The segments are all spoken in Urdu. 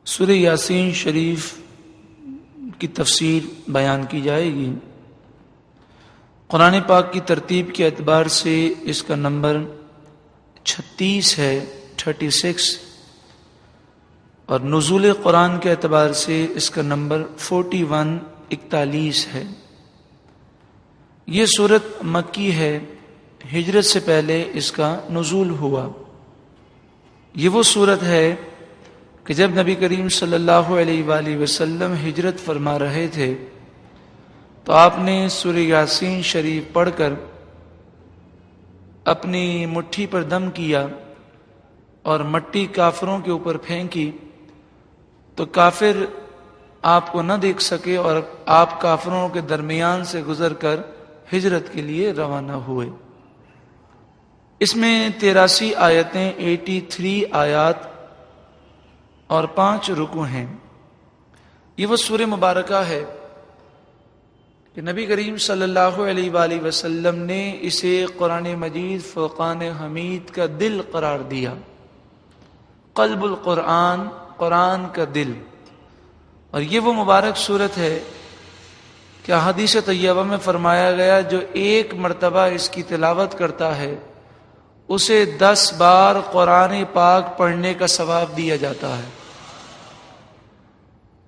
سورہ یاسین شریف کی تفسیر بیان کی جائے گی۔ قرآن پاک کی ترتیب کے اعتبار سے اس کا نمبر 36 ہے، 36، اور نزول قرآن کے اعتبار سے اس کا نمبر 41، 41 ہے۔ یہ سورت مکی ہے، ہجرت سے پہلے اس کا نزول ہوا۔ یہ وہ سورت ہے کہ جب نبی کریم صلی اللہ علیہ وآلہ وسلم ہجرت فرما رہے تھے تو آپ نے سورہ یاسین شریف پڑھ کر اپنی مٹھی پر دم کیا اور مٹی کافروں کے اوپر پھینکی تو کافر آپ کو نہ دیکھ سکے اور آپ کافروں کے درمیان سے گزر کر ہجرت کے لیے روانہ ہوئے۔ اس میں 83 آیتیں، 83 آیات اور 5 رکوع ہیں۔ یہ وہ سورہ مبارکہ ہے کہ نبی کریم صلی اللہ علیہ وآلہ وسلم نے اسے قرآن مجید فرقان حمید کا دل قرار دیا، قلب القرآن، قرآن کا دل۔ اور یہ وہ مبارک سورت ہے کہ حدیث طیبہ میں فرمایا گیا جو ایک مرتبہ اس کی تلاوت کرتا ہے اسے 10 بار قرآن پاک پڑھنے کا ثواب دیا جاتا ہے۔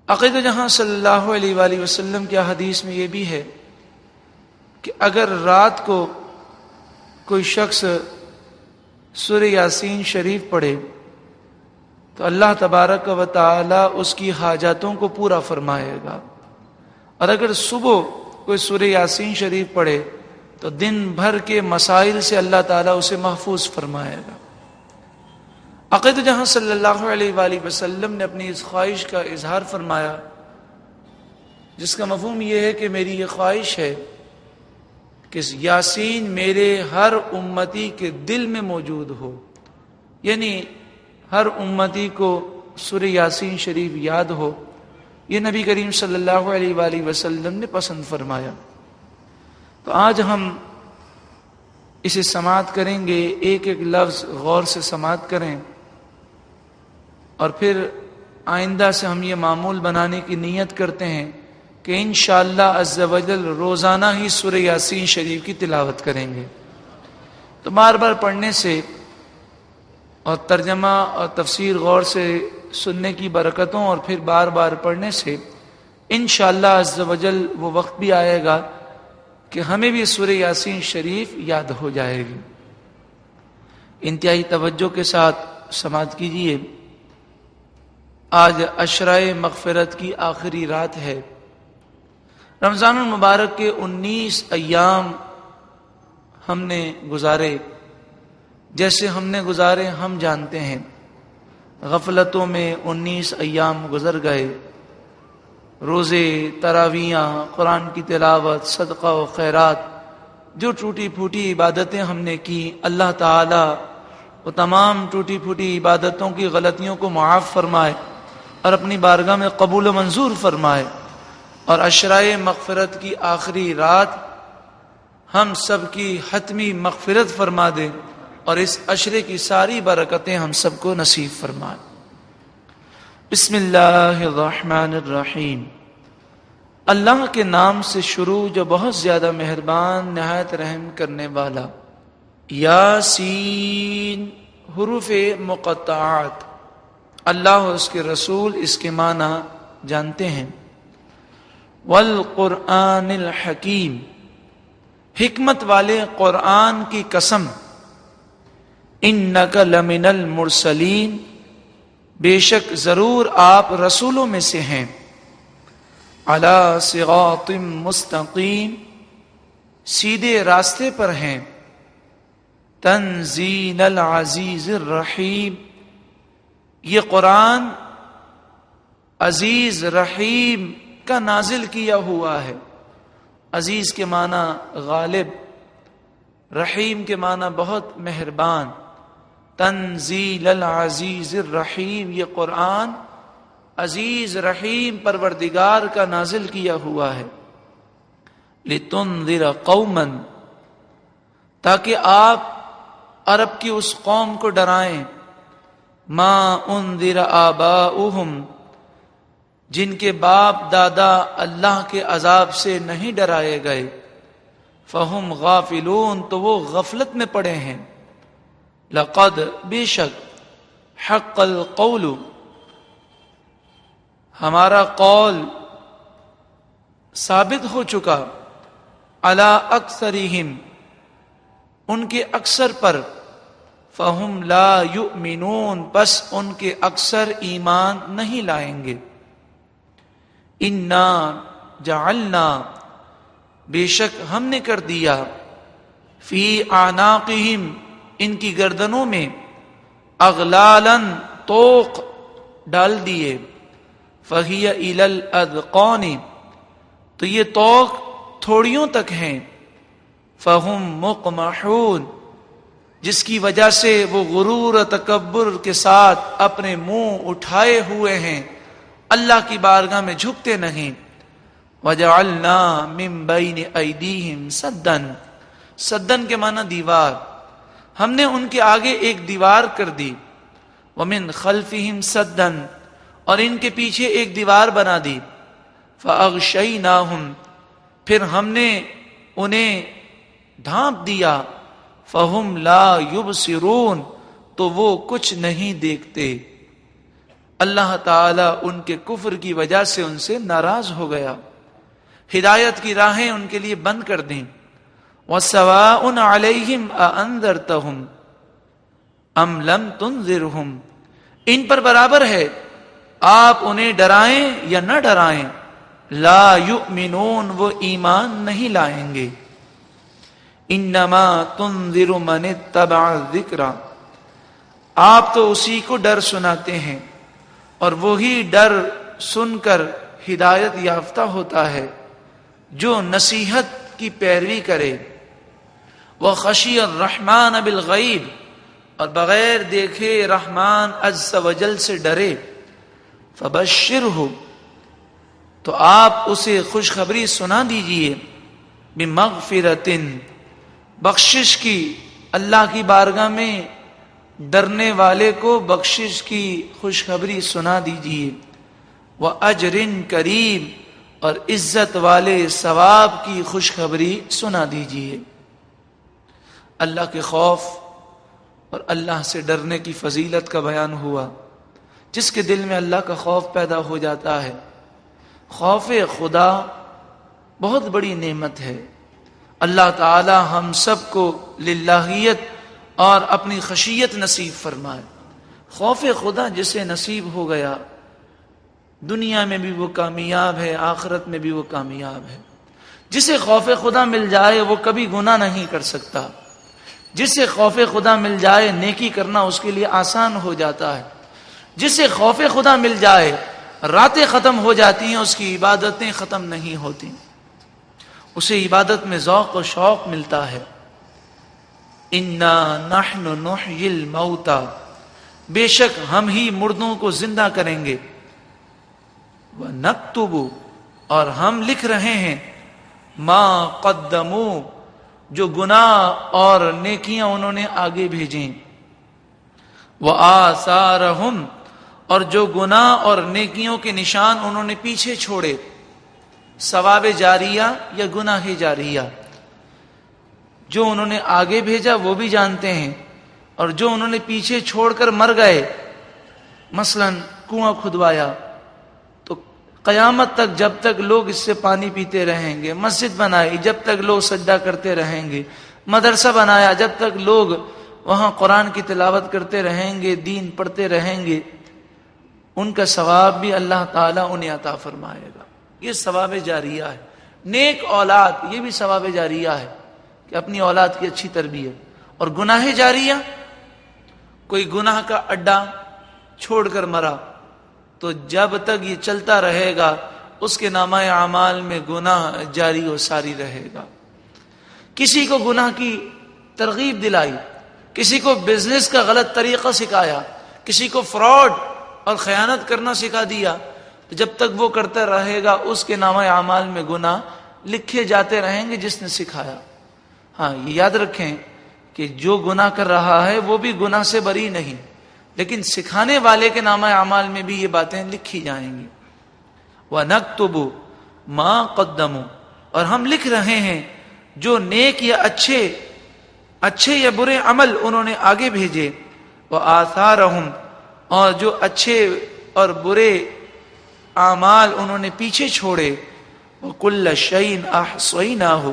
عقیدہ جہاں صلی اللہ علیہ وآلہ وسلم کی حدیث میں یہ بھی ہے کہ اگر رات کو کوئی شخص سورہ یاسین شریف پڑھے تو اللہ تبارک و تعالی اس کی حاجاتوں کو پورا فرمائے گا، اور اگر صبح کوئی سورہ یاسین شریف پڑھے تو دن بھر کے مسائل سے اللہ تعالیٰ اسے محفوظ فرمائے گا۔ عقیدہ جہاں صلی اللہ علیہ وآلہ وسلم نے اپنی اس خواہش کا اظہار فرمایا، جس کا مفہوم یہ ہے کہ میری یہ خواہش ہے کہ یاسین میرے ہر امتی کے دل میں موجود ہو، یعنی ہر امتی کو سورہ یاسین شریف یاد ہو۔ یہ نبی کریم صلی اللہ علیہ وآلہ وسلم نے پسند فرمایا۔ تو آج ہم اسے سماعت کریں گے، ایک ایک لفظ غور سے سماعت کریں، اور پھر آئندہ سے ہم یہ معمول بنانے کی نیت کرتے ہیں کہ انشاءاللہ عز و جل روزانہ ہی سورہ یاسین شریف کی تلاوت کریں گے۔ تو بار بار پڑھنے سے اور ترجمہ اور تفسیر غور سے سننے کی برکتوں اور پھر بار بار پڑھنے سے انشاءاللہ عز و جل وہ وقت بھی آئے گا کہ ہمیں بھی سورہ یاسین شریف یاد ہو جائے گی۔ انتہائی توجہ کے ساتھ سماعت کیجیے۔ آج عشرۂ مغفرت کی آخری رات ہے۔ رمضان المبارک کے 19 ایام ہم نے گزارے، جیسے ہم نے گزارے ہم جانتے ہیں۔ غفلتوں میں 19 ایام گزر گئے، روزے، تراویحاں، قرآن کی تلاوت، صدقہ و خیرات، جو ٹوٹی پھوٹی عبادتیں ہم نے کی، اللہ تعالی وہ تمام ٹوٹی پھوٹی عبادتوں کی غلطیوں کو معاف فرمائے اور اپنی بارگاہ میں قبول و منظور فرمائے، اور عشرۂ مغفرت کی آخری رات ہم سب کی حتمی مغفرت فرما دے اور اس عشرے کی ساری برکتیں ہم سب کو نصیب فرمائے۔ بسم اللہ الرحمن الرحیم۔ اللہ کے نام سے شروع جو بہت زیادہ مہربان، نہایت رحم کرنے والا۔ یاسین، حروف مقطعات، اللہ اور اس کے رسول اس کے معنی جانتے ہیں۔ والقرآن الحکیم، حکمت والے قرآن کی قسم۔ انک لمن المرسلین، بے شک ضرور آپ رسولوں میں سے ہیں۔ علی صراط مستقیم، سیدھے راستے پر ہیں۔ تنزیل العزیز الرحیم، یہ قرآن عزیز رحیم کا نازل کیا ہوا ہے۔ عزیز کے معنی غالب، رحیم کے معنی بہت مہربان۔ تنزیل العزیز الرحیم، یہ قرآن عزیز رحیم پروردگار کا نازل کیا ہوا ہے۔ لتنذر قوما، تاکہ آپ عرب کی اس قوم کو ڈرائیں، ما انذر آباؤہم، جن کے باپ دادا اللہ کے عذاب سے نہیں ڈرائے گئے، فہم غافلون، تو وہ غفلت میں پڑے ہیں۔ لقد، بے شک، حق القول، ہمارا قول ثابت ہو چکا، علی اکثرہم، ان کے اکثر پر، فہم لا یؤمنون، بس ان کے اکثر ایمان نہیں لائیں گے۔ انا جعلنا، بے شک ہم نے کر دیا، فی اعناقہم، ان کی گردنوں میں، اغلالا، طوق ڈال دیے، فہی الی الاذقان، تو یہ طوق تھوڑیوں تک ہیں، فہم مقمحون، جس کی وجہ سے وہ غرور و تکبر کے ساتھ اپنے منہ اٹھائے ہوئے ہیں، اللہ کی بارگاہ میں جھکتے نہیں۔ وجعلنا من بین ایدیہم سدا، سدن کے معنی دیوار، ہم نے ان کے آگے ایک دیوار کر دی، ومن خلفہم سدا، اور ان کے پیچھے ایک دیوار بنا دی، فاغشیناہم، پھر ہم نے انہیں ڈھانپ دیا، فہم لا یبصرون، تو وہ کچھ نہیں دیکھتے۔ اللہ تعالی ان کے کفر کی وجہ سے ان سے ناراض ہو گیا، ہدایت کی راہیں ان کے لیے بند کر دیں۔ وَسَوَاءٌ عَلَيْهِمْ أَأَنذَرْتَهُمْ أَمْ لَمْ تُنذِرْهُمْ، ان پر برابر ہے آپ انہیں ڈرائیں یا نہ ڈرائیں، لا یؤمنون، وہ ایمان نہیں لائیں گے۔ انما تنذر من اتبع الذکر، آپ تو اسی کو ڈر سناتے ہیں، اور وہی ڈر سن کر ہدایت یافتہ ہوتا ہے جو نصیحت کی پیروی کرے۔ وخشی الرحمن بالغیب، اور بغیر دیکھے رحمان عز و جل سے ڈرے، فبشرہ، تو آپ اسے خوشخبری سنا دیجئے، بمغفرۃ، بخشش کی، اللہ کی بارگاہ میں ڈرنے والے کو بخشش کی خوشخبری سنا دیجئے، وَأَجْرٍ کریم، اور عزت والے ثواب کی خوشخبری سنا دیجئے۔ اللہ کے خوف اور اللہ سے ڈرنے کی فضیلت کا بیان ہوا۔ جس کے دل میں اللہ کا خوف پیدا ہو جاتا ہے، خوف خدا بہت بڑی نعمت ہے۔ اللہ تعالی ہم سب کو للہیت اور اپنی خشیت نصیب فرمائے۔ خوف خدا جسے نصیب ہو گیا، دنیا میں بھی وہ کامیاب ہے، آخرت میں بھی وہ کامیاب ہے۔ جسے خوف خدا مل جائے وہ کبھی گناہ نہیں کر سکتا، جسے خوف خدا مل جائے نیکی کرنا اس کے لیے آسان ہو جاتا ہے، جسے خوف خدا مل جائے راتیں ختم ہو جاتی ہیں، اس کی عبادتیں ختم نہیں ہوتی، اسے عبادت میں ذوق و شوق ملتا ہے۔ انا نحن نحیی الموتى، بے شک ہم ہی مردوں کو زندہ کریں گے، وَنَكْتُبُ، اور ہم لکھ رہے ہیں، ما قدموا، جو گناہ اور نیکیاں انہوں نے آگے بھیجیں، وآثارہم، اور جو گناہ اور نیکیوں کے نشان انہوں نے پیچھے چھوڑے، ثواب جاریہ یا گناہ جاریہ، جو انہوں نے آگے بھیجا وہ بھی جانتے ہیں، اور جو انہوں نے پیچھے چھوڑ کر مر گئے، مثلا کنواں کھدوایا تو قیامت تک جب تک لوگ اس سے پانی پیتے رہیں گے، مسجد بنائی جب تک لوگ سجدہ کرتے رہیں گے، مدرسہ بنایا جب تک لوگ وہاں قرآن کی تلاوت کرتے رہیں گے، دین پڑھتے رہیں گے، ان کا ثواب بھی اللہ تعالیٰ انہیں عطا فرمائے گا۔ یہ ثواب جاریہ ہے۔ نیک اولاد، یہ بھی ثواب جاریہ ہے کہ اپنی اولاد کی اچھی تربیت۔ اور گناہ جاریہ، کوئی گناہ کا اڈا چھوڑ کر مرا تو جب تک یہ چلتا رہے گا اس کے نامہ اعمال میں گناہ جاری و ساری رہے گا۔ کسی کو گناہ کی ترغیب دلائی، کسی کو بزنس کا غلط طریقہ سکھایا، کسی کو فراڈ اور خیانت کرنا سکھا دیا، تو جب تک وہ کرتا رہے گا اس کے نامہ اعمال میں گناہ لکھے جاتے رہیں گے جس نے سکھایا۔ ہاں یہ یاد رکھیں کہ جو گناہ کر رہا ہے وہ بھی گناہ سے بری نہیں، لیکن سکھانے والے کے نامہ اعمال میں بھی یہ باتیں لکھی جائیں گی۔ وَنَكْتُبُ مَا قَدَّمُوا، اور ہم لکھ رہے ہیں جو نیک یا اچھے یا برے عمل انہوں نے آگے بھیجے، وَآثَارَهُمْ، اور جو اچھے اور برے اعمال انہوں نے پیچھے چھوڑے، وَكُلَّ شَيْءٍ أَحْصَيْنَاهُ،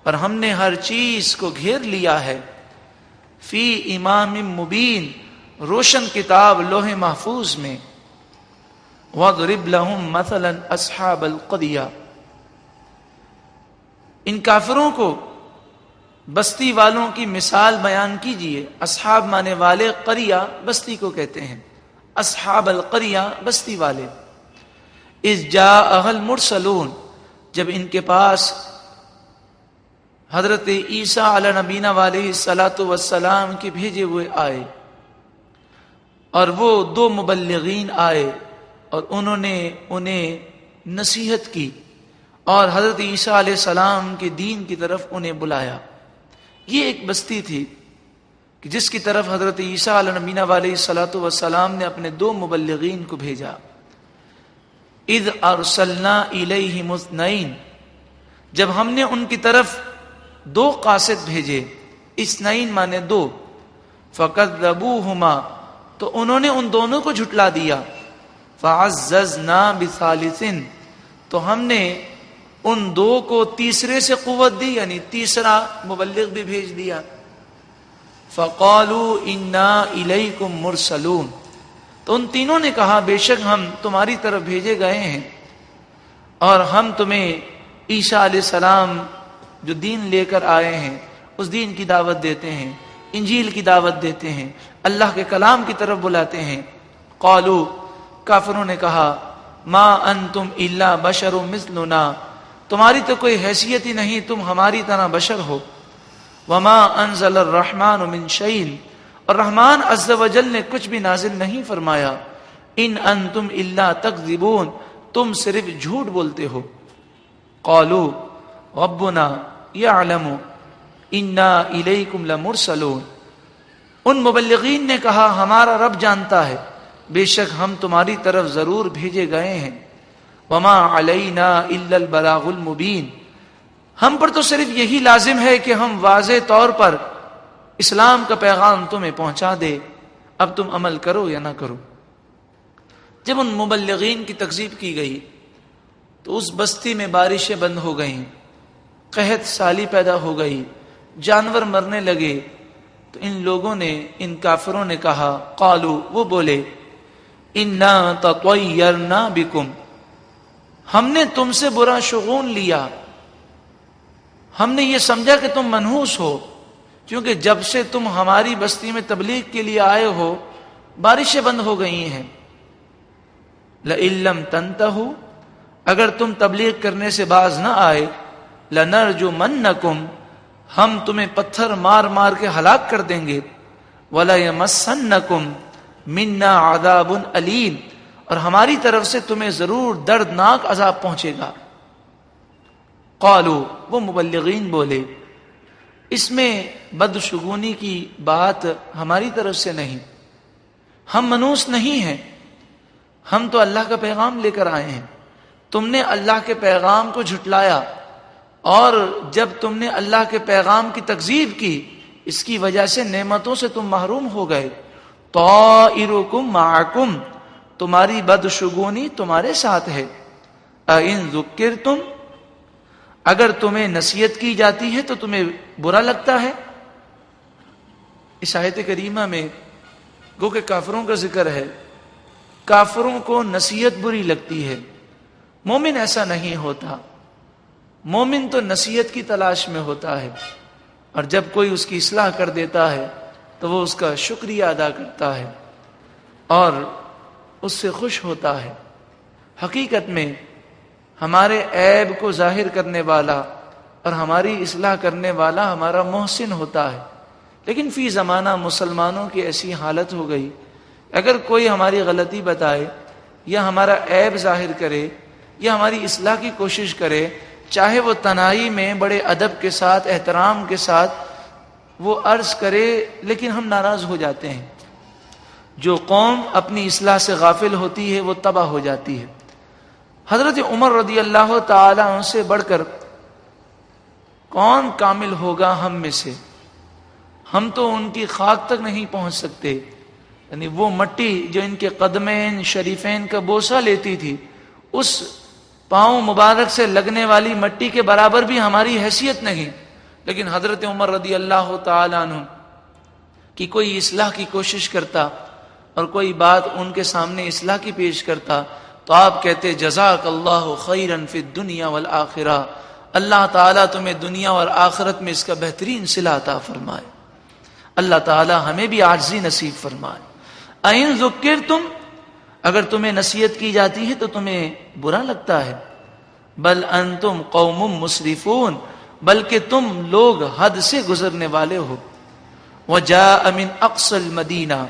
اور ہم نے ہر چیز کو گھیر لیا ہے، فی امام مبین، روشن کتاب لوح محفوظ میں، وَاضْرِبْ لَهُمْ مَثَلًا أَصْحَابَ الْقَرْيَةِ، ان کافروں کو بستی والوں کی مثال بیان کیجئے۔ اصحاب مانے والے، قریہ بستی کو کہتے ہیں، اصحاب القریہ بستی والے۔ اذ جاءها المرسلون، جب ان کے پاس حضرت عیسیٰ علیہ نبینا علیہ الصلاۃ والسلام کے بھیجے ہوئے آئے، اور وہ 2 مبلغین آئے اور انہوں نے انہیں نصیحت کی اور حضرت عیسیٰ علیہ السلام کے دین کی طرف انہیں بلایا۔ یہ ایک بستی تھی کہ جس کی طرف حضرت عیسیٰ علیہ نبینا علیہ الصلاۃ والسلام نے اپنے 2 مبلغین کو بھیجا۔ اذ ارسلنا الیہم اثنین، جب ہم نے ان کی طرف 2 قاصد بھیجے، اثنین مانے 2، فکذبوہما، تو انہوں نے ان دونوں کو جھٹلا دیا، فعززنا بثالث، تو ہم نے ان 2 کو تیسرے سے قوت دی، یعنی تیسرا مبلغ بھی بھیج دیا۔ فقالوا انا الیکم مرسلون، تو ان تینوں نے کہا بے شک ہم تمہاری طرف بھیجے گئے ہیں، اور ہم تمہیں عیسیٰ علیہ السلام جو دین لے کر آئے ہیں اس دین کی دعوت دیتے ہیں، انجیل کی دعوت دیتے ہیں، اللہ کے کلام کی طرف بلاتے ہیں۔ قالوا، کافروں نے کہا، ما انتم الا بشر مثلنا، تمہاری تو کوئی حیثیت ہی نہیں، تم ہماری طرح بشر ہو۔ وما انزل الرحمن من شیء، اور رحمان عز و جل نے کچھ بھی نازل نہیں فرمایا۔ ان انتم الا تکذبون، تم صرف جھوٹ بولتے ہو۔ قالوا ربنا یعلم انا الیکم لمرسلون، ان مبلغین نے کہا ہمارا رب جانتا ہے بے شک ہم تمہاری طرف ضرور بھیجے گئے ہیں۔ وما علینا الا البلاغ المبین، ہم پر تو صرف یہی لازم ہے کہ ہم واضح طور پر اسلام کا پیغام تمہیں پہنچا دے، اب تم عمل کرو یا نہ کرو۔ جب ان مبلغین کی تکذیب کی گئی تو اس بستی میں بارشیں بند ہو گئیں، قحط سالی پیدا ہو گئی، جانور مرنے لگے، تو ان لوگوں نے، ان کافروں نے کہا، قالوا، وہ بولے، انا تطیرنا بکم، ہم نے تم سے برا شگون لیا، ہم نے یہ سمجھا کہ تم منحوس ہو، کیونکہ جب سے تم ہماری بستی میں تبلیغ کے لیے آئے ہو بارشیں بند ہو گئی ہیں۔ لئن لم تنتہوا، اگر تم تبلیغ کرنے سے باز نہ آئے، لنرجمنکم، ہم تمہیں پتھر مار مار کے ہلاک کر دیں گے، وَلَيَمَسَّنَّكُمْ مِنَّا عَذَابٌ أَلِيمٌ، اور ہماری طرف سے تمہیں ضرور دردناک عذاب پہنچے گا۔ قالوا، وہ مبلغین بولے، اس میں بدشگونی کی بات ہماری طرف سے نہیں، ہم منوس نہیں ہیں، ہم تو اللہ کا پیغام لے کر آئے ہیں، تم نے اللہ کے پیغام کو جھٹلایا، اور جب تم نے اللہ کے پیغام کی تکذیب کی اس کی وجہ سے نعمتوں سے تم محروم ہو گئے۔ طائرکم معکم، تمہاری بدشگونی تمہارے ساتھ ہے۔ اَإِن ذُكِّرْتُمْ، اگر تمہیں نصیحت کی جاتی ہے تو تمہیں برا لگتا ہے۔ اس آیت کریمہ میں گو کہ کافروں کا ذکر ہے، کافروں کو نصیحت بری لگتی ہے، مومن ایسا نہیں ہوتا، مومن تو نصیحت کی تلاش میں ہوتا ہے، اور جب کوئی اس کی اصلاح کر دیتا ہے تو وہ اس کا شکریہ ادا کرتا ہے اور اس سے خوش ہوتا ہے۔ حقیقت میں ہمارے عیب کو ظاہر کرنے والا اور ہماری اصلاح کرنے والا ہمارا محسن ہوتا ہے، لیکن فی زمانہ مسلمانوں کی ایسی حالت ہو گئی، اگر کوئی ہماری غلطی بتائے یا ہمارا عیب ظاہر کرے یا ہماری اصلاح کی کوشش کرے، چاہے وہ تنہائی میں بڑے ادب کے ساتھ، احترام کے ساتھ وہ عرض کرے، لیکن ہم ناراض ہو جاتے ہیں۔ جو قوم اپنی اصلاح سے غافل ہوتی ہے وہ تباہ ہو جاتی ہے۔ حضرت عمر رضی اللہ تعالی عنہ سے بڑھ کر کون کامل ہوگا ہم میں سے؟ ہم تو ان کی خاک تک نہیں پہنچ سکتے، یعنی وہ مٹی جو ان کے قدمین شریفین کا بوسہ لیتی تھی، اس پاؤں مبارک سے لگنے والی مٹی کے برابر بھی ہماری حیثیت نہیں. لیکن حضرت عمر رضی اللہ تعالی عنہ کی کوئی اصلاح کی کوشش کرتا اور کوئی بات ان کے سامنے اصلاح کی پیش کرتا تو آپ کہتے جزاک اللہ خیرا فی الدنیا والآخرہ، اللہ تعالیٰ تمہیں دنیا اور آخرت میں اس کا بہترین صلہ عطا فرمائے. اللہ تعالیٰ ہمیں بھی عاجزی نصیب فرمائے. اَإِن ذُكِّرْتُمْ، اگر تمہیں نصیحت کی جاتی ہے تو تمہیں برا لگتا ہے. بل انتم قوم مسرفون، بلکہ تم لوگ حد سے گزرنے والے ہو. وجاء من اقصى المدینہ،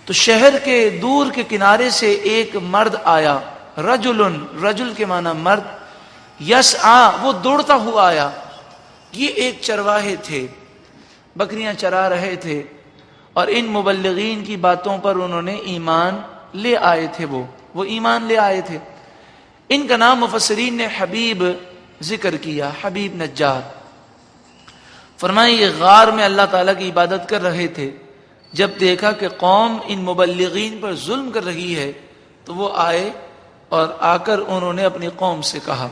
تو شہر کے دور کے کنارے سے ایک مرد آیا. رجل کے معنی مرد، یسعی وہ دوڑتا ہوا آیا. یہ ایک چرواہے تھے، بکریاں چرا رہے تھے اور ان مبلغین کی باتوں پر انہوں نے ایمان لے آئے تھے. وہ ایمان لے آئے تھے. ان کا نام مفسرین نے حبیب ذکر کیا، حبیب نجار. فرمائے یہ غار میں اللہ تعالیٰ کی عبادت کر رہے تھے. جب دیکھا کہ قوم ان مبلغین پر ظلم کر رہی ہے تو وہ آئے اور آ کر انہوں نے اپنی قوم سے کہا،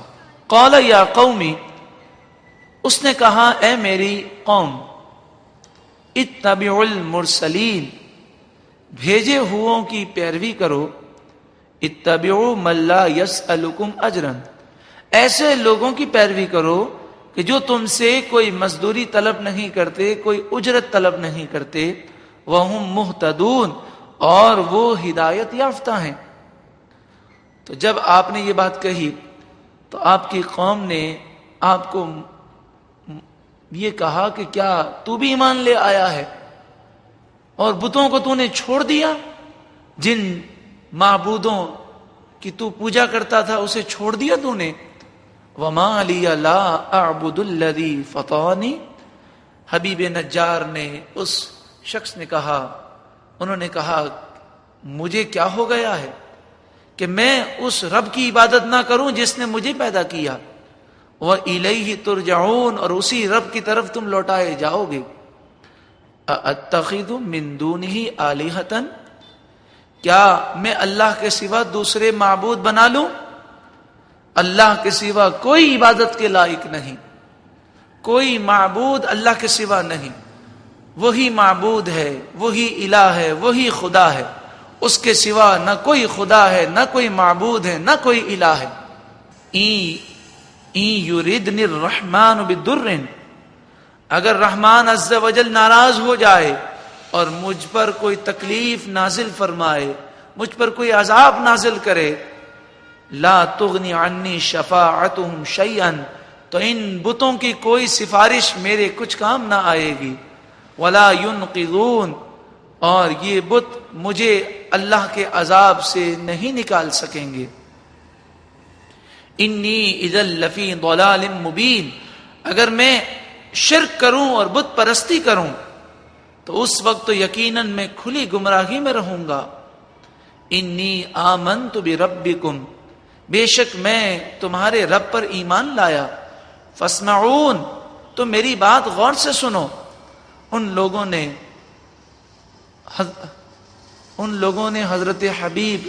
قال یا قومی، اس نے کہا اے میری قوم، اتبعوا المرسلین، بھیجے ہوئوں کی پیروی کرو. اتبعوا من لا یسألکم اجرا، ایسے لوگوں کی پیروی کرو کہ جو تم سے کوئی مزدوری طلب نہیں کرتے، کوئی اجرت طلب نہیں کرتے. وہم مہتدون، اور وہ ہدایت یافتہ ہیں. تو جب آپ نے یہ بات کہی تو آپ کی قوم نے آپ کو یہ کہا کہ کیا تو بھی ایمان لے آیا ہے اور بتوں کو تو نے چھوڑ دیا؟ جن معبودوں کی تو پوجا کرتا تھا اسے چھوڑ دیا تو نے. وما لی لا اعبد الذی فطرنی، حبیب نجار نے اس شخص نے کہا، انہوں نے کہا مجھے کیا ہو گیا ہے کہ میں اس رب کی عبادت نہ کروں جس نے مجھے پیدا کیا. وَإِلَيْهِ تُرْجَعُونَ، اور اسی رب کی طرف تم لوٹائے جاؤ گے. أَأَتَّخِذُ مِن دُونِهِ آلِهَةً، کیا میں اللہ کے سوا دوسرے معبود بنا لوں؟ اللہ کے سوا کوئی عبادت کے لائق نہیں، کوئی معبود اللہ کے سوا نہیں. وہی معبود ہے، وہی الہ ہے، وہی خدا ہے. اس کے سوا نہ کوئی خدا ہے، نہ کوئی معبود ہے، نہ کوئی الہ ہے. این یردنی الرحمن بدر، اگر رحمان عز و جل ناراض ہو جائے اور مجھ پر کوئی تکلیف نازل فرمائے، مجھ پر کوئی عذاب نازل کرے، لا تغنی عنی شفاعتهم شیئا، تو ان بتوں کی کوئی سفارش میرے کچھ کام نہ آئے گی. ولا ينقذون، اور یہ بت مجھے اللہ کے عذاب سے نہیں نکال سکیں گے. انی اذا لفی ضلال مبین، اگر میں شرک کروں اور بت پرستی کروں تو اس وقت تو یقیناً میں کھلی گمراہی میں رہوں گا. انی آمنت بربکم، بے شک میں تمہارے رب پر ایمان لایا. فاسمعون، تو میری بات غور سے سنو. ان لوگوں نے حضرت حبیب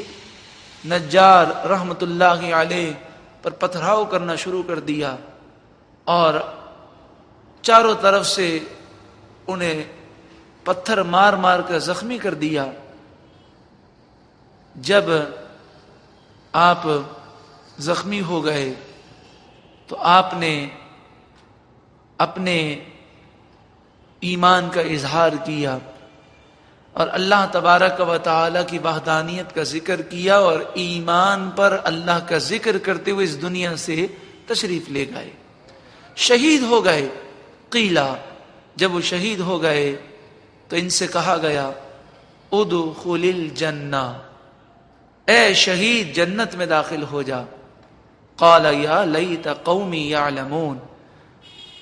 نجار رحمت اللہ علیہ پر پتھراؤ کرنا شروع کر دیا اور چاروں طرف سے انہیں پتھر مار مار کر زخمی کر دیا. جب آپ زخمی ہو گئے تو آپ نے اپنے ایمان کا اظہار کیا اور اللہ تبارک و تعالی کی وحدانیت کا ذکر کیا اور ایمان پر اللہ کا ذکر کرتے ہوئے اس دنیا سے تشریف لے گئے. شہید ہو گئے. قیلا، جب وہ شہید ہو گئے تو ان سے کہا گیا ادخل الجنہ، اے شہید جنت میں داخل ہو جا. قال یا لیت قومی یعلمون،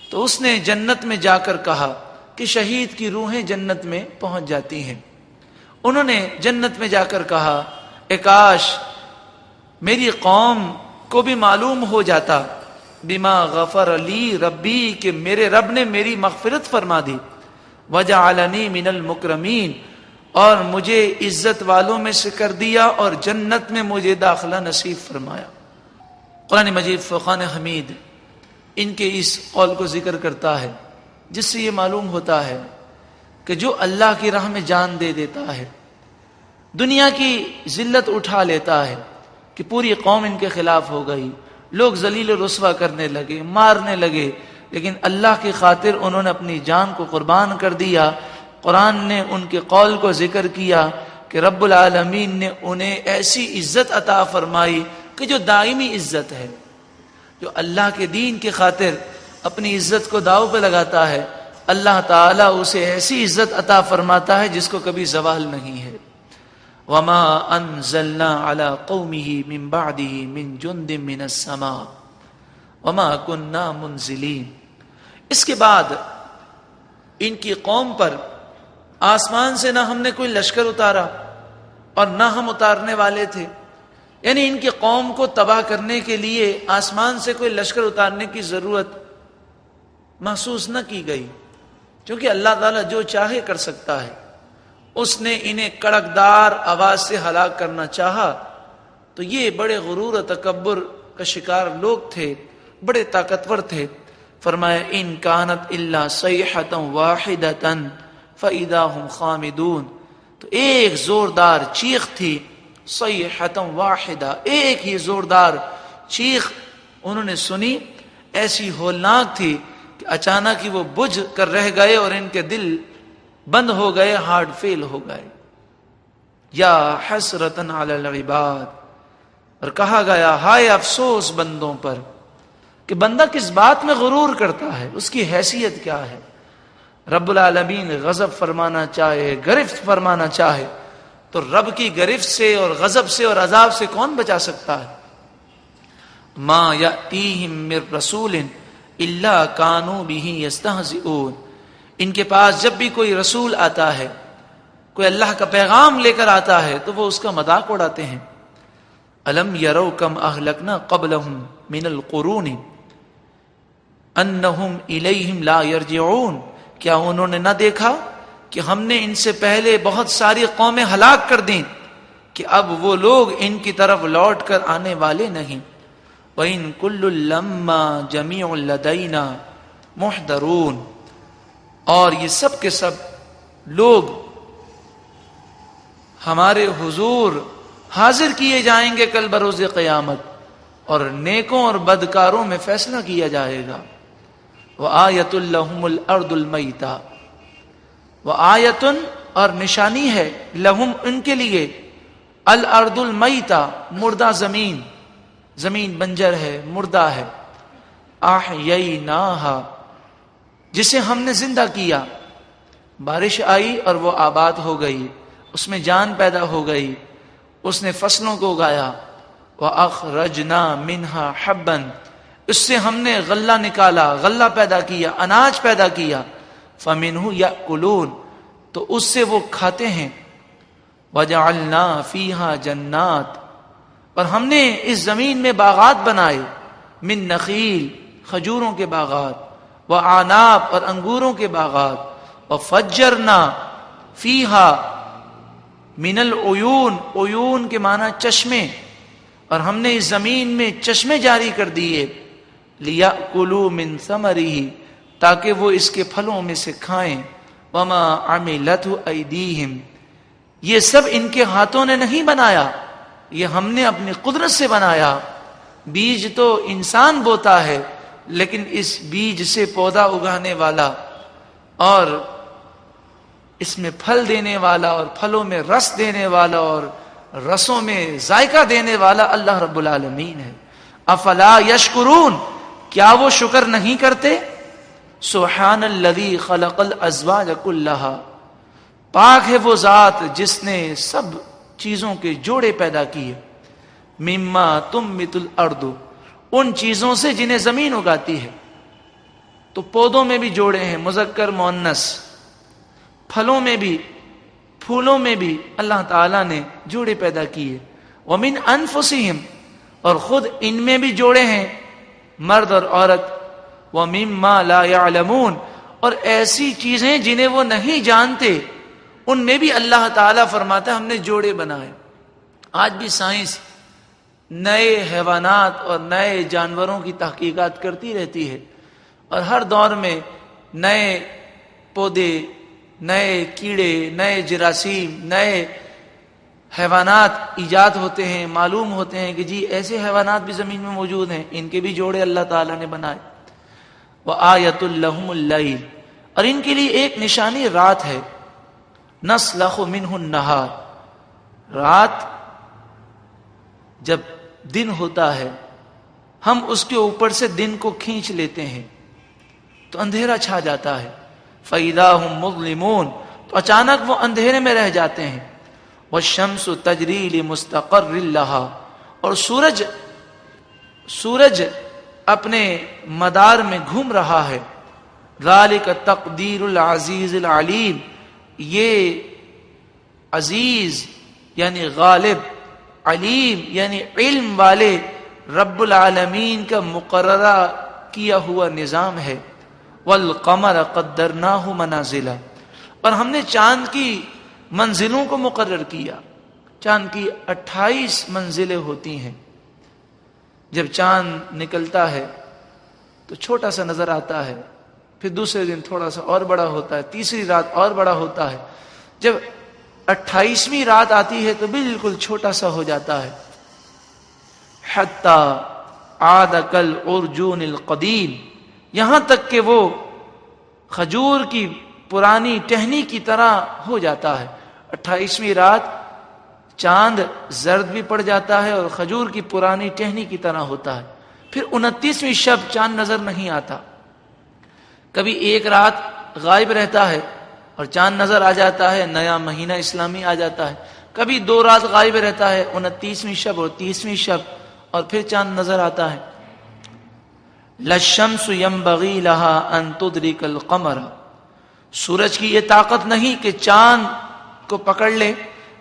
تو اس نے جنت میں جا کر کہا کہ شہید کی روحیں جنت میں پہنچ جاتی ہیں. انہوں نے جنت میں جا کر کہا اے کاش میری قوم کو بھی معلوم ہو جاتا بما غفر لی ربی کہ میرے رب نے میری مغفرت فرما دی، وجعلنی من المکرمین اور مجھے عزت والوں میں سے کر دیا اور جنت میں مجھے داخلہ نصیب فرمایا۔ قرآن مجید فرقان حمید ان کے اس قول کو ذکر کرتا ہے، جس سے یہ معلوم ہوتا ہے کہ جو اللہ کی راہ میں جان دے دیتا ہے، دنیا کی ذلت اٹھا لیتا ہے کہ پوری قوم ان کے خلاف ہو گئی، لوگ ذلیل و رسوا کرنے لگے، مارنے لگے، لیکن اللہ کی خاطر انہوں نے اپنی جان کو قربان کر دیا۔ قرآن نے ان کے قول کو ذکر کیا کہ رب العالمین نے انہیں ایسی عزت عطا فرمائی کہ جو دائمی عزت ہے۔ جو اللہ کے دین کی خاطر اپنی عزت کو داؤ پہ لگاتا ہے، اللہ تعالیٰ اسے ایسی عزت عطا فرماتا ہے جس کو کبھی زوال نہیں ہے۔ وَمَا أَنزَلْنَا عَلَىٰ قَوْمِهِ مِن بَعْدِهِ مِن جُندٍ مِّنَ السَّمَاءِ وَمَا كُنَّا مُنزِلِينَ۔ اس کے بعد ان کی قوم پر آسمان سے نہ ہم نے کوئی لشکر اتارا اور نہ ہم اتارنے والے تھے، یعنی ان کی قوم کو تباہ کرنے کے لیے آسمان سے کوئی لشکر اتارنے کی ضرورت محسوس نہ کی گئی، کیونکہ اللہ تعالیٰ جو چاہے کر سکتا ہے۔ اس نے انہیں کڑکدار آواز سے ہلاک کرنا چاہا تو یہ بڑے غرور و تکبر کا شکار لوگ تھے، بڑے طاقتور تھے۔ فرمایا ان کانت الا صیحۃ واحدۃ فاذا هم خامدون، تو ایک زوردار چیخ تھی، صیحۃ واحدہ، ایک ہی زوردار چیخ انہوں نے سنی، ایسی ہولناک تھی کہ اچانک ہی وہ بجھ کر رہ گئے اور ان کے دل بند ہو گئے، ہارٹ فیل ہو گئے۔ یا حسرتن علی العباد، اور کہا گیا ہائے افسوس بندوں پر کہ بندہ کس بات میں غرور کرتا ہے، اس کی حیثیت کیا ہے۔ رب العالمین غضب فرمانا چاہے، گرفت فرمانا چاہے تو رب کی گرفت سے اور غضب سے اور عذاب سے کون بچا سکتا ہے۔ ما یأتیہم من رسول الا کانوا بہ یستہزئون، ان کے پاس جب بھی کوئی رسول آتا ہے، کوئی اللہ کا پیغام لے کر آتا ہے تو وہ اس کا مذاق اڑاتے ہیں۔ الم یروا کم اہلکنا قبلہم من القرون انہم الیہم لا یرجعون، کیا انہوں نے نہ دیکھا کہ ہم نے ان سے پہلے بہت ساری قومیں ہلاک کر دیں کہ اب وہ لوگ ان کی طرف لوٹ کر آنے والے نہیں۔ وَإِن كُلٌّ لَمَّا جَمِيعٌ لَدَيْنَا مُحْضَرُونَ، اور یہ سب کے سب لوگ ہمارے حضور حاضر کیے جائیں گے کل بروز قیامت، اور نیکوں اور بدکاروں میں فیصلہ کیا جائے گا۔ وَآیَةٌ لَهُمُ الْأَرْضُ الْمَيْتَةُ، وَآیَةٌ اور نشانی ہے، لہم ان کے لیے، الارض المیتہ مردہ زمین، زمین بنجر ہے، مردہ ہے، احییناہا جسے ہم نے زندہ کیا، بارش آئی اور وہ آباد ہو گئی، اس میں جان پیدا ہو گئی، اس نے فصلوں کو اگایا۔ وَأَخْرَجْنَا مِنْهَا حَبًّا، اس سے ہم نے غلہ نکالا، غلہ پیدا کیا، اناج پیدا کیا۔ فَمِنْهُ يَأْكُلُونَ، تو اس سے وہ کھاتے ہیں۔ وَجَعَلْنَا فِيهَا جَنَّاتٍ، اور ہم نے اس زمین میں باغات بنائے، من نخیل، کھجوروں کے باغات، وعناب اور انگوروں کے باغات، وفجرنا فیہا من العیون، عیون کے معنی چشمے، اور ہم نے اس زمین میں چشمے جاری کر دیے، لیأکلوا من ثمرہ، تاکہ وہ اس کے پھلوں میں سے کھائیں۔ وما عملتہ ایدیہم، یہ سب ان کے ہاتھوں نے نہیں بنایا، یہ ہم نے اپنی قدرت سے بنایا۔ بیج تو انسان بوتا ہے، لیکن اس بیج سے پودا اگانے والا اور اس میں پھل دینے والا اور پھلوں میں رس دینے والا اور رسوں میں ذائقہ دینے والا اللہ رب العالمین ہے۔ افلا یشکرون، کیا وہ شکر نہیں کرتے؟ سبحان الذی خلق الازواج کلھا، پاک ہے وہ ذات جس نے سب چیزوں کے جوڑے پیدا کیے۔ مما تنبت الارض، ان چیزوں سے جنہیں زمین اگاتی ہے، تو پودوں میں بھی جوڑے ہیں، مذکر مؤنث، پھلوں میں بھی، پھولوں میں بھی اللہ تعالیٰ نے جوڑے پیدا کیے۔ ومن انفسہم، اور خود ان میں بھی جوڑے ہیں مرد اور عورت. وَمِمَّا لَا يَعْلَمُونَ اور ایسی چیزیں جنہیں وہ نہیں جانتے ان میں بھی اللہ تعالیٰ فرماتا ہے ہم نے جوڑے بنائے. آج بھی سائنس نئے حیوانات اور نئے جانوروں کی تحقیقات کرتی رہتی ہے اور ہر دور میں نئے پودے، نئے کیڑے، نئے جراثیم، نئے حیوانات ایجاد ہوتے ہیں. معلوم ہوتے ہیں کہ جی ایسے حیوانات بھی زمین میں موجود ہیں، ان کے بھی جوڑے اللہ تعالیٰ نے بنائے. وَآیَةٌ لَهُمُ اللَّیْلُ اور ان کے لیے ایک نشانی رات ہے. نَسْلَخُ مِنْهُ النَّہَارَ رات جب دن ہوتا ہے ہم اس کے اوپر سے دن کو کھینچ لیتے ہیں تو اندھیرا چھا جاتا ہے. فَإِذَا هُمْ مُظْلِمُونَ تو اچانک وہ اندھیرے میں رہ جاتے ہیں. وَالشَّمْسُ تَجْرِي لِمُسْتَقَرٍّ لَهَا اور سورج اپنے مدار میں گھوم رہا ہے. ذَلِكَ تَقْدِيرُ الْعَزِيزِ الْعَلِيمِ یہ عزیز یعنی غالب، علیم یعنی علم والے رب العالمین کا مقررہ کیا ہوا نظام ہے. وَالْقَمَرَ قَدَّرْنَاهُ مَنَازِلَ اور ہم نے چاند کی منزلوں کو مقرر کیا. چاند کی 28 منزلیں ہوتی ہیں. جب چاند نکلتا ہے تو چھوٹا سا نظر آتا ہے، پھر دوسرے دن تھوڑا سا اور بڑا ہوتا ہے، تیسری رات اور بڑا ہوتا ہے. جب 28ویں رات آتی ہے تو بالکل چھوٹا سا ہو جاتا ہے. حَتَّى عَادَ كَالْعُرْجُونِ الْقَدِيمِ یہاں تک کہ وہ کھجور کی پرانی ٹہنی کی طرح ہو جاتا ہے. 28ویں رات چاند زرد بھی پڑ جاتا ہے اور کھجور کی پرانی ٹہنی کی طرح ہوتا ہے. پھر 29ویں شب چاند نظر نہیں آتا. کبھی ایک رات غائب رہتا ہے اور چاند نظر آ جاتا ہے، نیا مہینہ اسلامی آ جاتا ہے. کبھی 2 رات غائب رہتا ہے، 29ویں شب اور 30ویں شب، اور پھر چاند نظر آتا ہے. لَلشَّمْسُ يَنبَغِي لَهَا أَن تُدْرِكَ الْقَمَرَ سورج کی یہ طاقت نہیں کہ چاند کو پکڑ لے.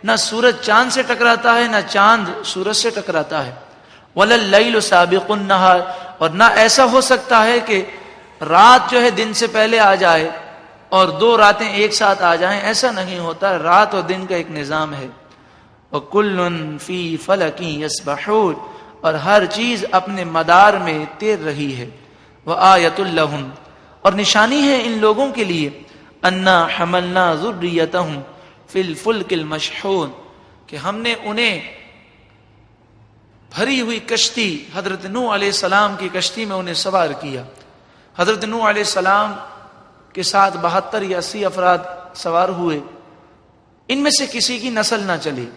نہ سورج چاند سے ٹکراتا ہے، نہ چاند سورج سے ٹکراتا ہے. وَلَا اللَّيْلُ سَابِقُ النَّهَارِ اور نہ ایسا ہو سکتا ہے کہ رات جو ہے دن سے پہلے آ جائے اور 2 راتیں ایک ساتھ آ جائیں. ایسا نہیں ہوتا. رات اور دن کا ایک نظام ہے. وَكُلٌّ فِي فَلَكٍ يَسْبَحُونَ اور ہر چیز اپنے مدار میں تیر رہی ہے. وَآیَةٌ لَهُمْ اور نشانی ہے ان لوگوں کے لیے اَنَّا حَمَلْنَا ذُرِّيَّتَهُمْ فِي الْفُلْكِ الْمَشْحُونِ کہ ہم نے انہیں بھری ہوئی کشتی، حضرت نوح علیہ السلام کی کشتی میں انہیں سوار کیا. حضرت نوح علیہ السلام کے ساتھ 72 یا 80 افراد سوار ہوئے. ان میں سے کسی کی نسل نہ چلی،